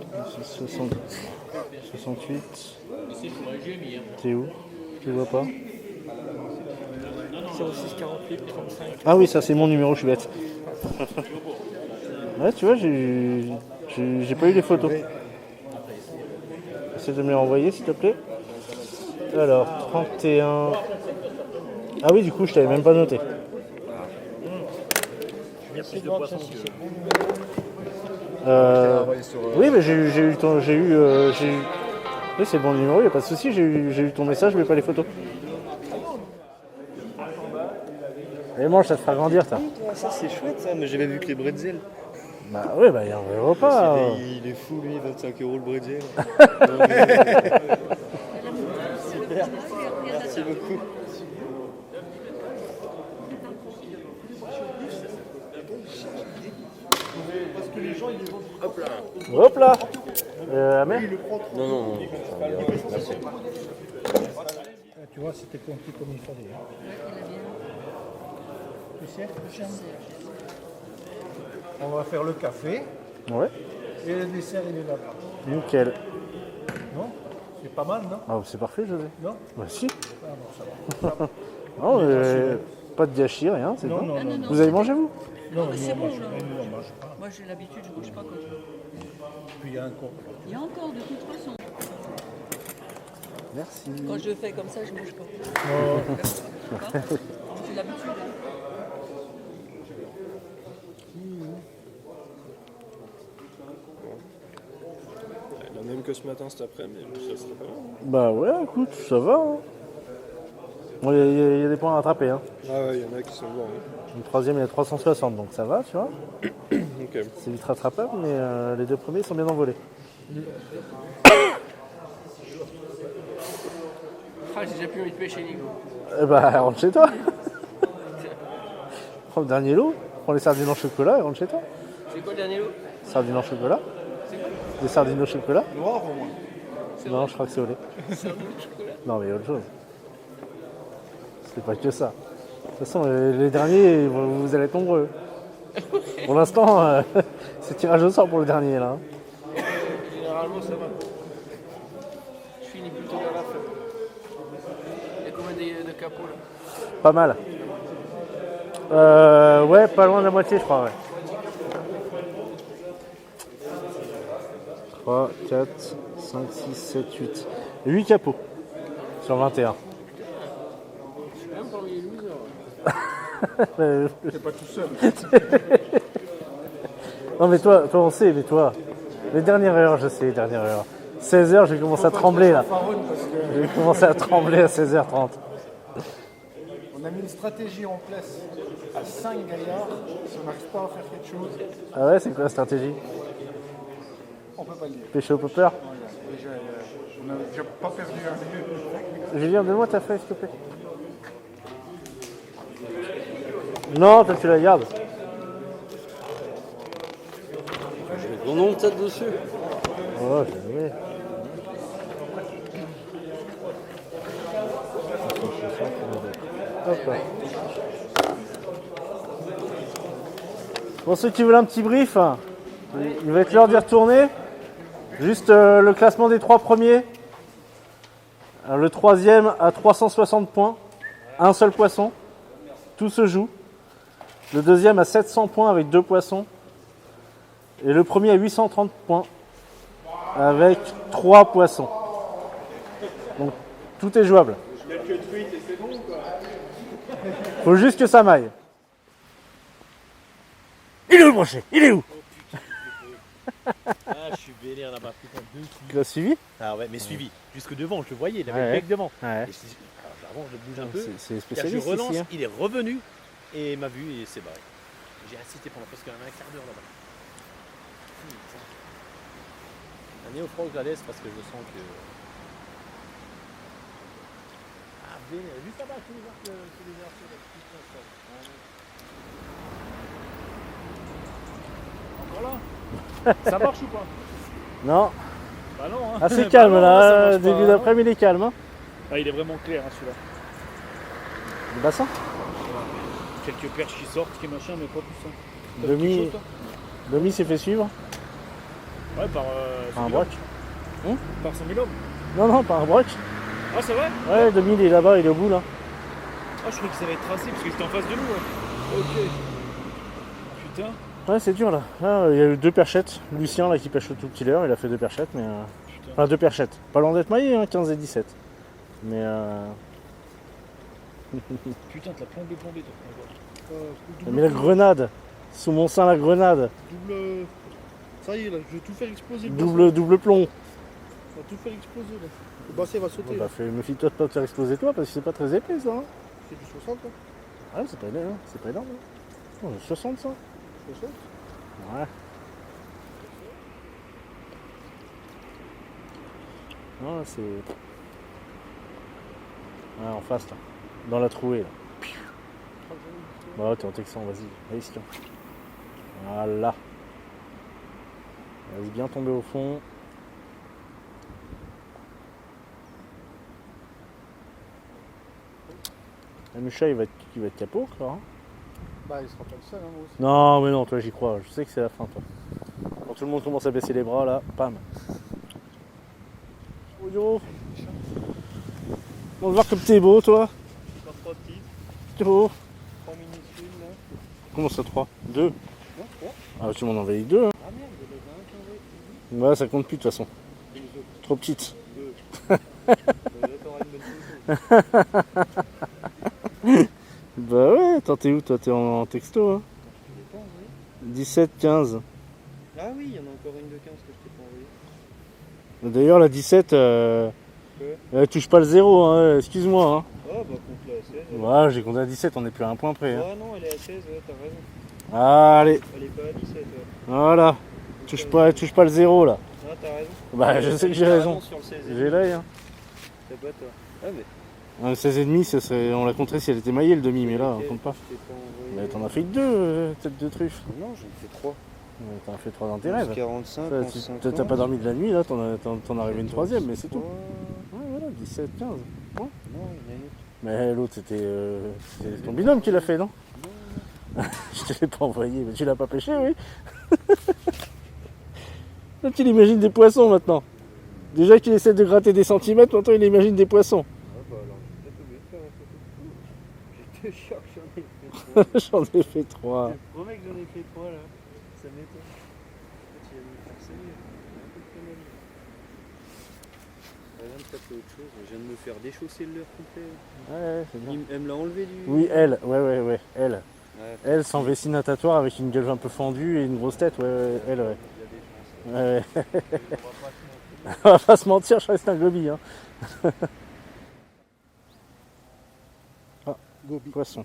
68. T'es où? Tu vois pas? 06 48 35. Ah oui, ça c'est mon numéro, je suis bête. Ouais, tu vois, j'ai pas eu les photos. Essaye de me les renvoyer, s'il te plaît. Alors, 31. Ah oui, du coup, je t'avais même pas noté. Merci de poisson. Oui, mais j'ai eu ton. Oui, c'est le bon numéro, il n'y a pas de souci, j'ai eu ton message, mais pas les photos. Allez, mange, ça te fera grandir, ça. Ça c'est chouette ça, mais j'avais vu que les bretzels. Bah oui, bah il y a un vrai repas. Il est fou lui, 25 € le bretzel. Super, merci beaucoup. Hop là. Amère. Non, non, non. Merci. Tu vois, c'était pointu comme il fallait. Tu sais, on va faire le café Ouais, et le dessert, il est là-bas. nickel. Non? C'est pas mal, non? Ah, c'est parfait, José. Non? Bah si. Ah non, ça va. Non, pas de gâchis, rien, c'est bon. Non, non, non. Vous avez mangé, vous? Non, mais nous, c'est on bon, mange là. pas. Nous, on mange pas. Moi j'ai l'habitude, je bouge pas quand je... Puis il y a un con. Il y a encore de toute façon. Merci. Quand je fais comme ça, je bouge pas. J'ai l'habitude. Hein. Il en a même que ce matin, cet après-midi, ça serait pas mal. Bah ouais, écoute, ça va. Hein. Bon, il y a des points à rattraper. Hein. Ah ouais, il y en a qui sont bons. Hein. Le troisième, il est à 360, donc ça va, tu vois. Ok. C'est vite rattrapable, mais les deux premiers sont bien envolés. Ah, j'ai déjà plus envie de pêcher, Nico. Bah, rentre chez toi. Prends le dernier lot, prends les sardines en chocolat et rentre chez toi. C'est quoi le dernier lot? Sardines en chocolat. Des sardines au chocolat. Noir au moins. Non, je crois que c'est au lait. Non, mais il y a autre chose. C'est pas que ça. De toute façon, les derniers, vous allez être nombreux. Pour l'instant, c'est tirage au sort pour le dernier, là. Généralement, ça va. Je finis plutôt vers la fin. Il y a combien de capots là? Pas mal. Ouais, pas loin de la moitié, je crois, ouais. 3, 4, 5, 6, 7, 8. 8 capots sur 21. Je suis même parmi les losers. C'est pas tout seul. Non, mais toi, on sait, mais toi, Les dernières heures, je sais, les dernières heures. 16h, j'ai commencé à trembler là. J'ai commencé à trembler à 16h30. On a mis une stratégie en place à 5 gaillards. Si on n'arrive pas à faire quelque chose, Ah ouais, c'est quoi la stratégie? on peut pas le dire. Pêcher au popper? Déjà, on n'a déjà pas perdu un lieu. Julien, donne-moi ta feuille, s'il te plaît. Non, toi tu la gardes. Ton nom peut-être dessus. Oh, j'ai joué. Hop là. Pour ceux qui veulent un petit brief, il va être l'heure d'y retourner. Juste le classement des 3 premiers. Alors, le 3e à 360 points. Un seul poisson. Tout se joue. Le 2e à 700 points avec 2 poissons. Et le premier à 830 points avec 3 poissons. Donc tout est jouable. Faut juste que ça maille. Il est où le brochet? Il est où? Ah, je suis vénère là-bas, putain, 2 kilos. Tu l'as suivi? Ah ouais, mais suivi. Jusque devant, je le voyais, il avait Ouais. le bec devant. Ouais. Et je dis, alors, avant, je bouge un peu. C'est Car spécialiste je relance, ici, hein. il est revenu et m'a vu et c'est barré. J'ai assisté pendant presque un quart d'heure là-bas. Un néophrogue, je la laisse parce que je sens que. Ah, vénère, juste là-bas, tu les vois que les arceaux, là, putain, ça. Encore là? Ça marche ou pas? Non, Bah non, hein. assez Bah calme non, ça là. marche Début pas, d'après-midi, il est calme. Hein. Ah, il est vraiment clair hein, celui-là. Le bassin. Quelques perches qui sortent, qui machin, mais pas plus. Hein. T'as vu quelque Demi chose, toi Demi s'est fait suivre Ouais, par par un Samilhomme. broc. Par Samilhomme. Non, non, par un broc. Ah, c'est vrai? Ouais, Demi il est là-bas, il est au bout là. Ah, je croyais qu'ils avaient tracé parce qu'ils étaient en face de nous. Ouais. Ok. Putain. Ouais, c'est dur là. Là, il y a eu 2 perchettes. Lucien là qui pêche au tout petit leurre, il a fait 2 perchettes, mais. Putain. Enfin, 2 perchettes. Pas loin d'être maillé, hein, 15 et 17. Mais. Putain, t'as plombé, toi. Mais la grenade. Sous mon sein, la grenade. Double. Ça y est, là, je vais tout faire exploser. Le Double plomb. bassin. On va tout faire exploser, là. Le bassin va sauter. Bah, méfie-toi de pas te faire exploser toi parce que c'est pas très épais ça. Hein. C'est du 60, là. Ah, c'est pas énorme, hein. C'est pas énorme. Hein. Oh, 60 ça. 60. Ouais. Non, là, c'est. Ouais, en face là. Dans la trouée là. Bah, t'es en texan, vas-y. Allez, Sion. Voilà. Vas-y, bien tomber au fond. Le Mucha, il va être capot, quoi. Hein. Bah, il sera pas le seul, hein, moi aussi. Non, mais non, toi, j'y crois. Je sais que c'est la fin, toi. Quand tout le monde commence à baisser les bras, là, pam. Oh, yo. On va voir comme t'es beau, toi. Encore 3 petits, Oh. 3 minuscules là. Comment ça, 3 2 Non, 3. Ah, tu m'en envoyais 2. Hein. Ah merde, il y en a un qui en veut. Ouais, ça compte plus, de toute façon. Trop petite. Bah ouais, attends, t'es où, toi? T'es en texto, hein. 17, 15. Ah oui, il y en a encore une de 15 que je t'ai pas envoyée. D'ailleurs, la 17, elle touche pas le 0, hein. Excuse-moi, hein. Ah bah compte-la à 16. Ouais, j'ai compté à 17, on est plus à un point près. Hein. Ah non, elle est à 16, ouais, t'as raison. Allez, Elle est pas à 17, ouais. voilà. Touche pas le 0, là. Ah, t'as raison. Bah, je sais que j'ai raison. Sur le 16. J'ai l'œil, hein. C'est pas toi. Ah mais. Un 16,5, ça serait... on l'a compté si elle était maillée, le demi, mais là, on compte pas. Je t'ai pas envoyé. Mais t'en as fait que 2, tête de truffe. Non, j'en ai fait 3. T'en as fait 3 dans tes rêves. 45, Ça, 50. t'as pas dormi de la nuit, là, t'en as arrivé une 3ème, mais c'est tout. Ouais, voilà, 17, 15. Non, il y en a une autre. Mais l'autre, c'était c'est ton binôme qui l'a fait, non? Je te l'ai pas envoyé, mais tu l'as pas pêché, oui. Là, tu imagines des poissons maintenant. Déjà qu'il essaie de gratter des centimètres, maintenant il imagine des poissons. Ah bah alors, j'ai peut-être oublié de faire la photo. J'étais sûr que j'en ai fait 3. J'en ai fait 3. Je te promets que j'en ai fait 3 là. Ça m'étonne. En fait, il a mis faire ça, il y a un peu de conneries. Elle vient de taper autre chose. Je viens de me faire déchausser le leurre complet. Ouais, c'est bien. Elle me l'a enlevé du. Oui, elle, ouais, elle. Ouais, Elle, sans vessie natatoire, avec une gueule un peu fendue et une grosse tête, ouais, elle, ouais. il y a des chances. Ouais. On va pas se mentir, je reste un gobi. Hein. Ah, Gobi. poisson.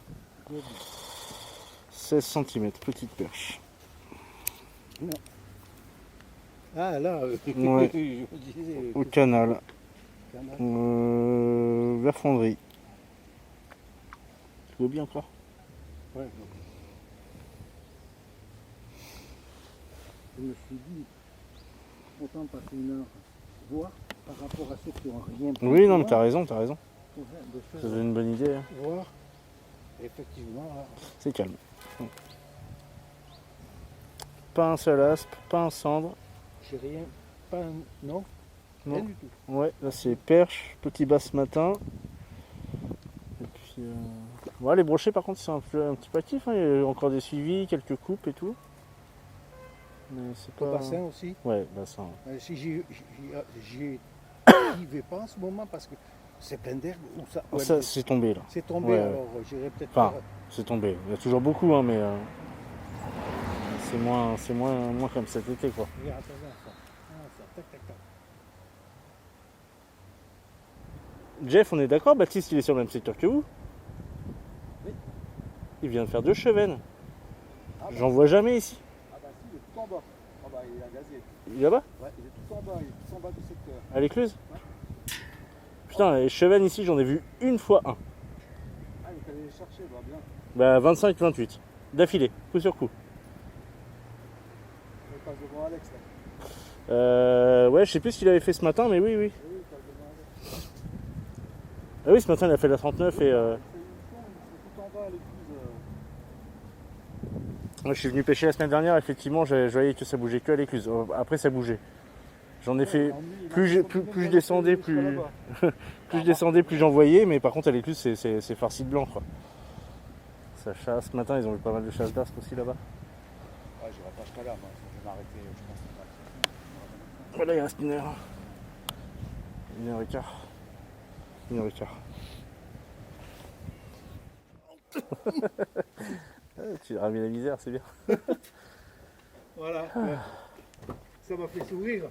Gobi. 16 cm, petite perche. Ah là, Ouais. je me disais, Au canal. canal. Vers Fonderie. Gobi encore. Ouais. Je me suis dit, autant passer une heure voir par rapport à ceux qui n'ont rien pris. Oui, non, mais t'as raison, t'as raison. De Ça faire, donne une bonne idée. Hein. voir. Effectivement, là, C'est calme. Pas un seul aspe, pas un cendre. j'ai rien. Pas un. Non, Non. rien du tout. Ouais, là c'est perche, petit bas ce matin. Et puis, ouais, les brochets par contre c'est un petit peu actif. Hein. Il y a encore des suivis, quelques coupes et tout. Mais c'est Au pas. bassin aussi. Ouais, bassin. Ouais. Si j'y vais pas en ce moment parce que c'est plein d'herbe. Ou ça, Oh, ça c'est tombé là. c'est tombé, Ouais, alors j'irai peut-être Enfin, faire- c'est tombé. Il y a toujours beaucoup, hein, mais c'est moins comme cet été quoi. Regarde, attends, ça. Ah, ça, tac, tac, tac. Jeff, on est d'accord, Baptiste il est sur le même secteur que vous. Oui. Il vient de faire 2 chevennes. Ah, bah, J'en vois jamais ici. ah bah si, il est tout en bas. Ah bah il est agazé. Il est là-bas? Ouais, il est tout en bas, il est tout en bas du secteur. À l'écluse? Putain, les chevennes ici, j'en ai vu une fois un. Ah, il fallait les chercher, bah bien. Bah 25-28. D'affilée, coup sur coup. Il passe devant Alex là. Ouais, je sais plus ce qu'il avait fait ce matin, mais oui, oui. Oui, il passe devant Alex. Ah oui, ce matin, il a fait la 39 et... C'est tout en bas à l'église. Moi, je suis venu pêcher la semaine dernière, effectivement, je voyais que ça bougeait que à l'écluse. Après, ça bougeait. J'en ai fait... Plus je descendais, plus je descendais, plus j'en voyais, mais par contre, à l'écluse, c'est farci de blanc, quoi. Ça chasse. Ce matin, ils ont eu pas mal de chasse d'aspe aussi, là-bas. Ah, j'irai pas jusqu'à là, moi. Je vais m'arrêter, je pense. Voilà, il reste 1 heure. 1h15. 1h15. Tu as mis la misère, c'est bien. Voilà. Ouais. Ça m'a fait sourire.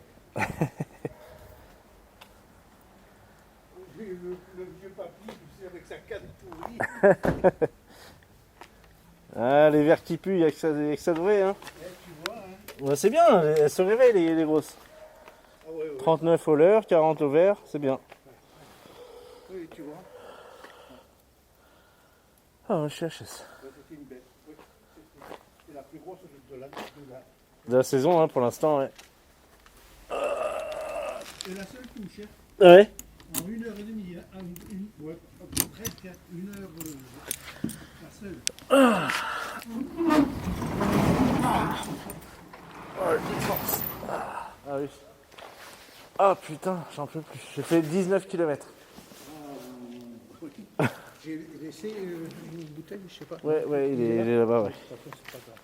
J'ai le vieux papy, tu sais, avec sa canne pourrie. Ah, les verres qui puent, il n'y a que ça de vrai, hein. Tu vois, hein. Ouais, c'est bien, elles se réveillent, les grosses. Ah ouais, ouais. 39 au leurre, 40 au verre, c'est bien. Oui, tu vois. Ah, je suis HS. C'était une bête. Oui, c'est la plus grosse de la... De la saison, hein, pour l'instant, ouais. C'est la seule touche, hein. Ouais. En 1h30, hein. Ouais, presque 1 heure. La seule. Ah oui. Ah putain, j'en peux plus. J'ai fait 19 km. J'ai laissé une bouteille, je sais pas. Ouais, ouais, il est là-bas, ouais. De toute façon, c'est pas grave.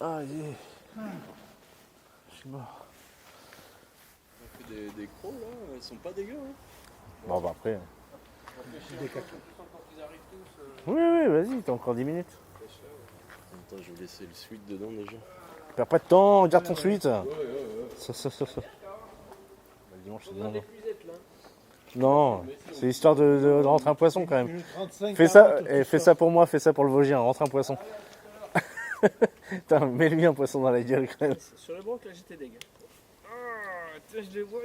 Ah, je suis mort. On a fait des crocs là, elles sont pas dégueu. Hein. Bon, bah après. Des cacos. Oui, oui, vas-y, t'as encore 10 minutes. Attends, je vais laisser le suite dedans déjà. Perds pas de temps, garde ton suite. Ça. Bah, le dimanche, c'est non. Non, c'est histoire de rentrer un poisson quand même. 35, Fais ça, 40, et fais ça pour moi, fais ça pour le Vosgien, rentre un poisson. Putain, mets-lui un poisson dans la gueule quand même. Sur le banc, là, j'étais dégueu. Ah, tiens, je les vois.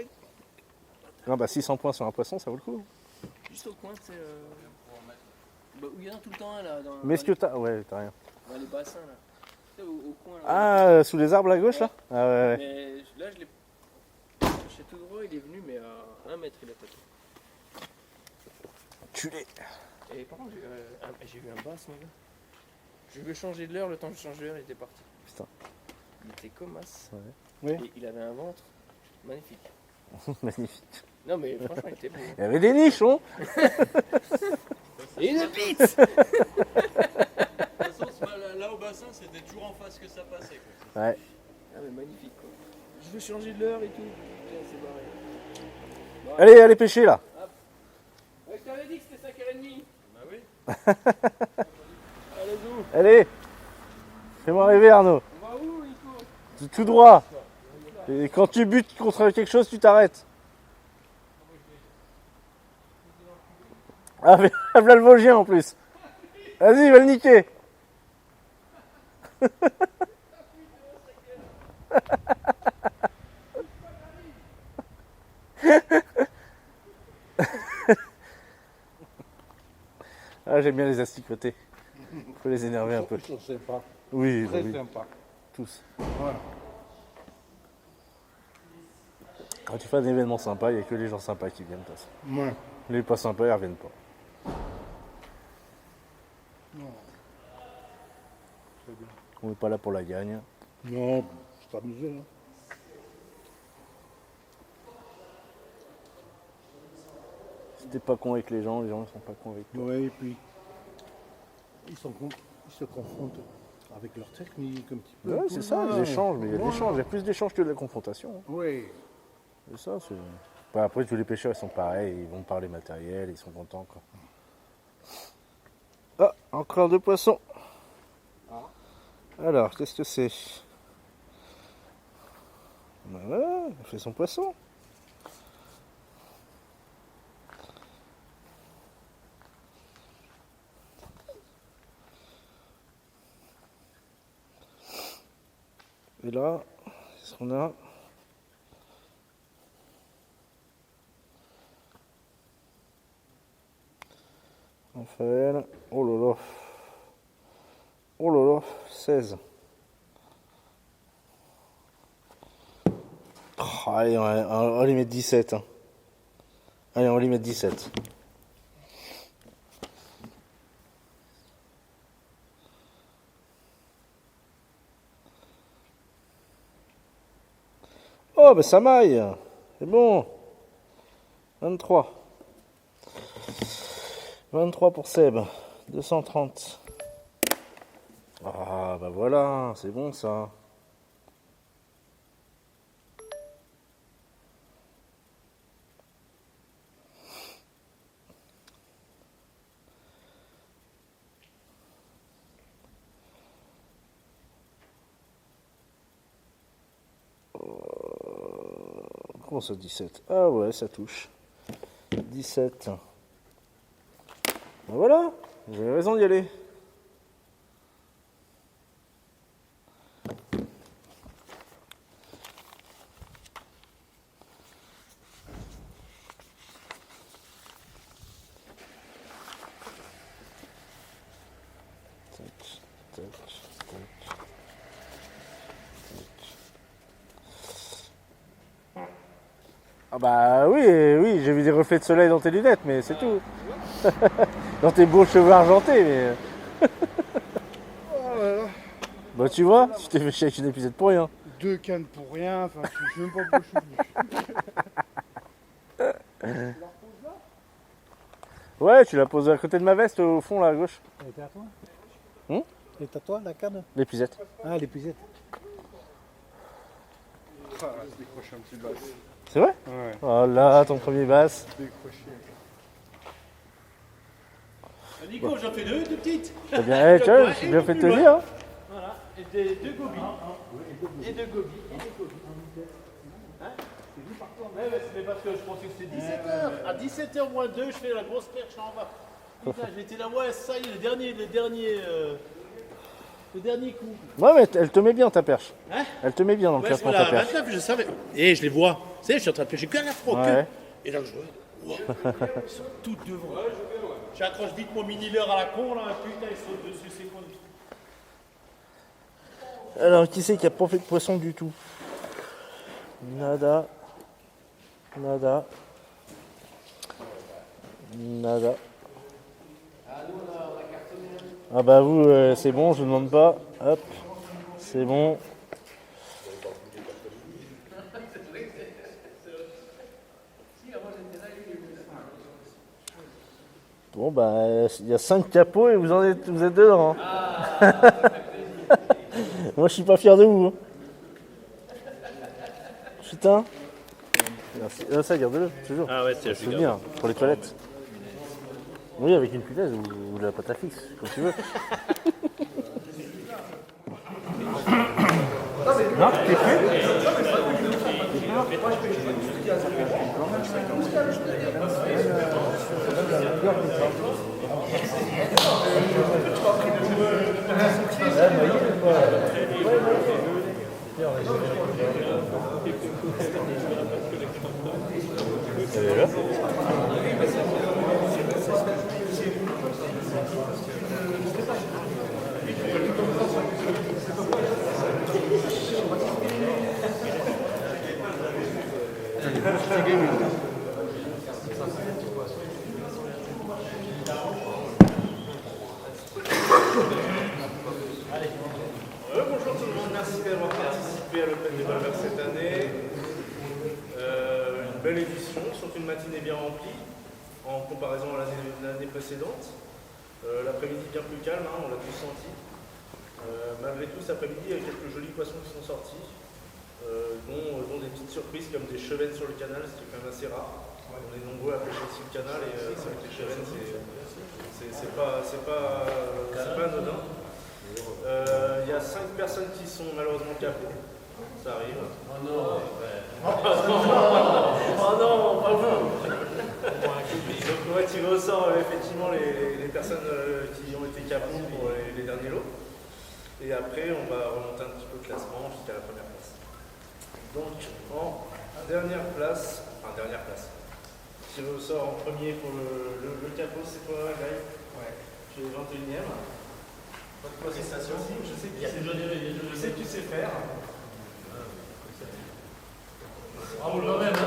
Non, bah 600 points sur un poisson, ça vaut le coup. Juste au coin, c'est. Bah, où il y en a tout le temps un là. Mais est-ce que t'as. Ouais, t'as rien. Dans les bassins là. Tu sais, au coin là. Ah, sous les arbres à gauche là? Ah ouais, ouais. Mais là, je l'ai. Cherché tout droit, il est venu, mais à 1 mètre, il a tapé. Culé. Et par contre, j'ai vu un basse, mon gars. Je lui ai changé de l'heure, le temps que je change de l'heure, il était parti. Putain. Il était comme as. Ouais. Et il avait un ventre magnifique. Magnifique. Non, mais franchement, il était beau. Il y avait des nichons. Et une bite. De toute façon, là au bassin, c'était toujours en face que ça passait. Quoi. Ouais. Ah, mais magnifique quoi. Je veux changer de l'heure et tout. Tiens, c'est barré. Bon, Allez, allez pêcher là. ouais, je t'avais dit que c'était 5h30. Bah oui. Allez, zou. Allez. Fais-moi rêver Arnaud. On va où, Nico? Tout droit. Et quand tu butes contre quelque chose, tu t'arrêtes. Ah, mais voilà le Vosgien en plus. Vas-y, va le niquer. Ah, j'aime bien les asticoter. Faut les énerver un peu. Ils sont sympas. Oui, Très oui. sympas. Tous. Voilà. Quand tu fais un événement sympa, il n'y a que les gens sympas qui viennent. De toute façon. Ouais. Les pas sympas, ils ne reviennent pas. Non. Très bien. On n'est pas là pour la gagne. Non, c'est amusé. Hein. Si t'es pas con avec les gens ne sont pas cons avec toi. Ouais, et puis ils se confrontent avec leur technique un petit peu. Ouais, c'est ça, les échanges. Mais il y a de l'échange. Il y a plus d'échanges que de la confrontation. Hein. Oui. C'est ça, c'est... Bah, après, tous les pêcheurs, ils sont pareils. Ils vont parler matériel, ils sont contents, quoi. Ah, encore 2 poissons. Alors, qu'est-ce que c'est? Voilà, il fait son poisson. Et là, qu'est-ce qu'on a? Raphaël, oh là là. Oh là là, 16. Oh, allez, on va les mettre 17. Hein. Allez, on va les mettre 17. Oh, bah ça maille. C'est bon. 23. 23 pour Seb. 230. Ah, bah voilà, c'est bon ça. Comment ça, 17? Ah ouais, ça touche. 17. Ben voilà, j'avais raison d'y aller. Ah bah oui, oui, j'ai vu des reflets de soleil dans tes lunettes, mais c'est tout. Dans tes beaux cheveux argentés, mais... Oh là là. Bah tu vois, tu t'es fait chier avec une épisode pour rien. 2 cannes pour rien, enfin je sais même pas pourquoi je suis. Ouais, tu l'as posé à côté de ma veste, au fond, là, à gauche. Elle était à toi Hum? Elle est à toi, la canne? L'épuisette. Ah, l'épuisette. Ah, je décroche un petit basse. C'est vrai? Ouais. Oh là, ton premier basse. Décroché. Nico, j'en fais deux petites. T'as bien, tu vois, j'ai bien fait de te dire. Hein. Voilà, et deux gobies. Et deux gobies. Hein? Ouais, c'est parce que je pensais que c'était 17h. À 17h moins 2, je fais la grosse perche en bas. Putain, j'étais là, ouais, ça y est, le dernier coup. Ouais, mais elle te met bien ta perche. Hein? Elle te met bien dans le Ouais, classement voilà, ta perche. 29, je savais. Et je les vois. Tu sais, je suis en train de pêcher que la froque. Ouais. Et là, je vois. Wow, ils sont toutes devant. J'accroche vite mon mini-leurre à la con, là. Putain, ils sautent dessus, c'est con. Alors, qui c'est qui a pas fait de poisson du tout? Nada. Nada. Nada. Ah bah vous, c'est bon, je ne demande pas. Hop, c'est bon. Bon bah, il y a 5 capots et vous êtes dedans. Hein. Moi je suis pas fier de vous. Hein. Putain. Merci. Ça, garde-le, toujours. Ah ouais, c'est souvenir pour les toilettes. Oui, avec une punaise ou de la pâte à fixe, comme tu veux. Non, t'es prêt? Bonjour tout le monde, merci d'avoir participé à l'Open des Valeurs cette année. Une belle édition, surtout une matinée bien remplie en comparaison à l'année précédente. L'après-midi bien plus calme, on l'a tous senti. Malgré tout, cet après-midi, il y a quelques jolis poissons qui sont sortis, dont des petites surprises comme des chevennes sur le canal, ce qui est quand même assez rare. On est nombreux à pêcher sur le canal et c'est vrai que les chevennes, c'est pas anodin. Il y a 5 personnes qui sont malheureusement capées. Ça arrive. Oh non, pas vous. Donc on va tirer au sort effectivement les personnes qui ont été capées pour les derniers lots. Et après on va remonter un petit peu le classement jusqu'à la première place. Donc en dernière place, tiré au sort en premier pour le capot, c'est toi Gaël? Ouais. Tu es 21ème. Pas de protestation. Je sais que tu sais faire. Bravo quand même.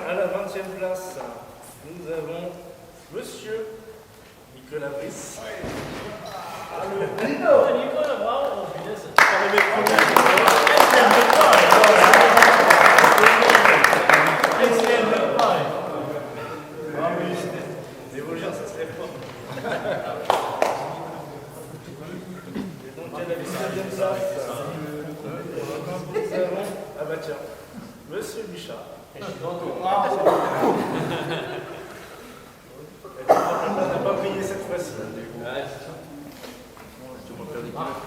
À la 20e place, nous avons Monsieur Nicolas Brice. Nicolas, bravo. Les Vosgiens, ça se lève pas. Et donc, à la 19e place, nous avons, ah bah tiens, Monsieur Bichat. On n'a pas brillé cette fois-ci.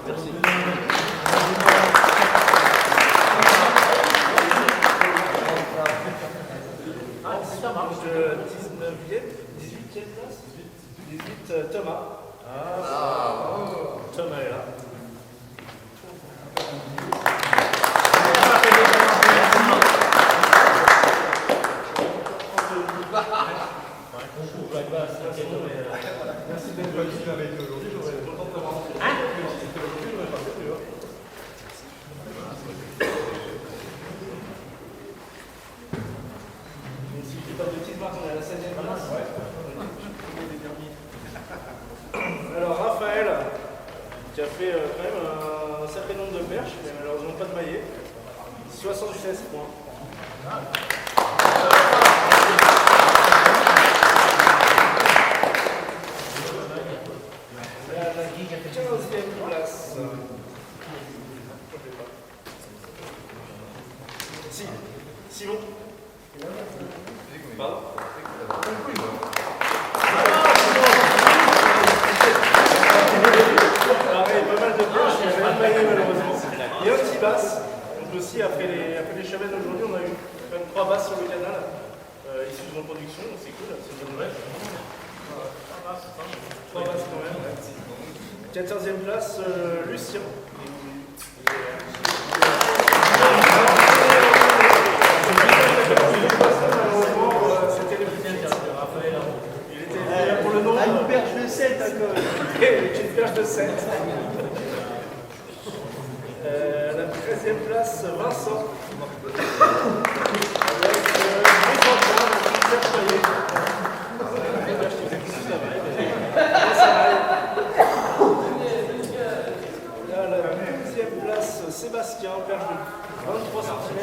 Merci. Ça marche. 18e place. 18 Thomas. Thomas est là. Merci d'être venu avec aujourd'hui. J'aurais été content de t'avoir rencontré. Si je dis pas de bêtises, Marc, on est à la 16e place. Alors Raphaël, qui a fait quand même un sacré nombre de perches, mais malheureusement pas de maillet. 76 points. Place. Simon. Pardon. Pareil, pas mal de planches, il y avait un maillet malheureusement. Et un petit basse. Donc aussi, après les chevennes aujourd'hui, on a eu quand même 3 basses sur le canal, issues de reproduction, donc c'est cool, c'est une bonne nouvelle. 3 basses quand même, ouais. 14e place, Lucien. C'était le plus Raphaël. Il était pour le nom. Une perche de 7 d'accord. Une perche de 7. La 13e place, Vincent. Sébastien, perche de 23 cm.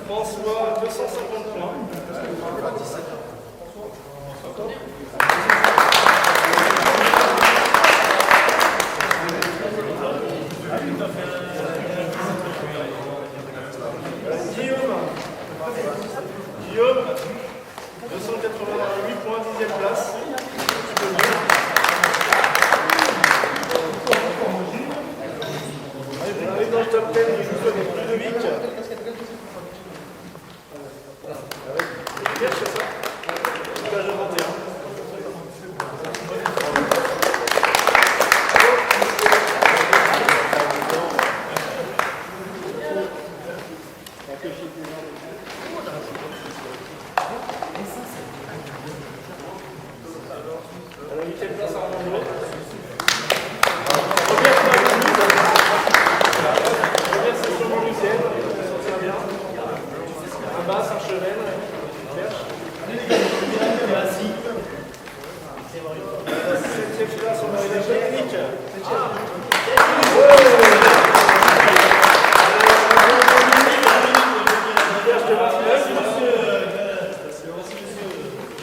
François, 250 points. 7ème place Armando. Première session Montlucienne, ça se tient bien. Un basse, un chevel, une perche. 7ème place, on a une Eric. Perche de 29.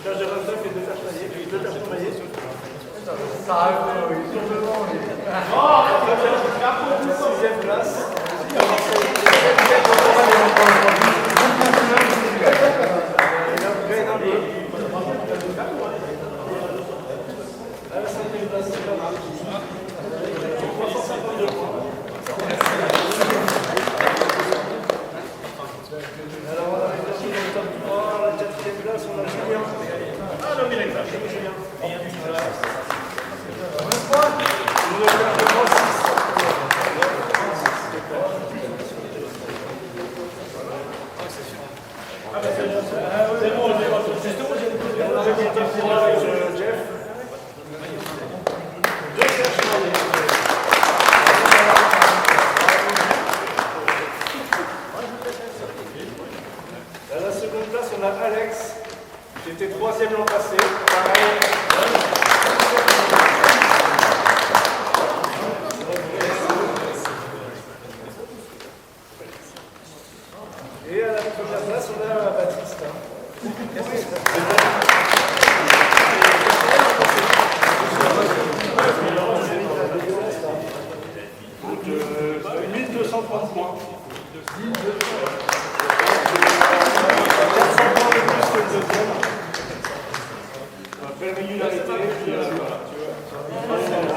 Perche de 29 et 2 perches maillées. 2 perches maillées. Sixième place. À la 5e place, c'est pas mal. 352 points. Alors on arrive ici dans le top 3. À la 4e place, on a Julien. Ah non, mais il est là. Julien. Voilà. À la seconde place, on a Alex, qui était 3e l'an passé. Pareil. Et à la première place, on a Baptiste. Donc, 1230 points. 400 points de plus que le deuxième. Belle régularité. Puis, voilà, tu vois.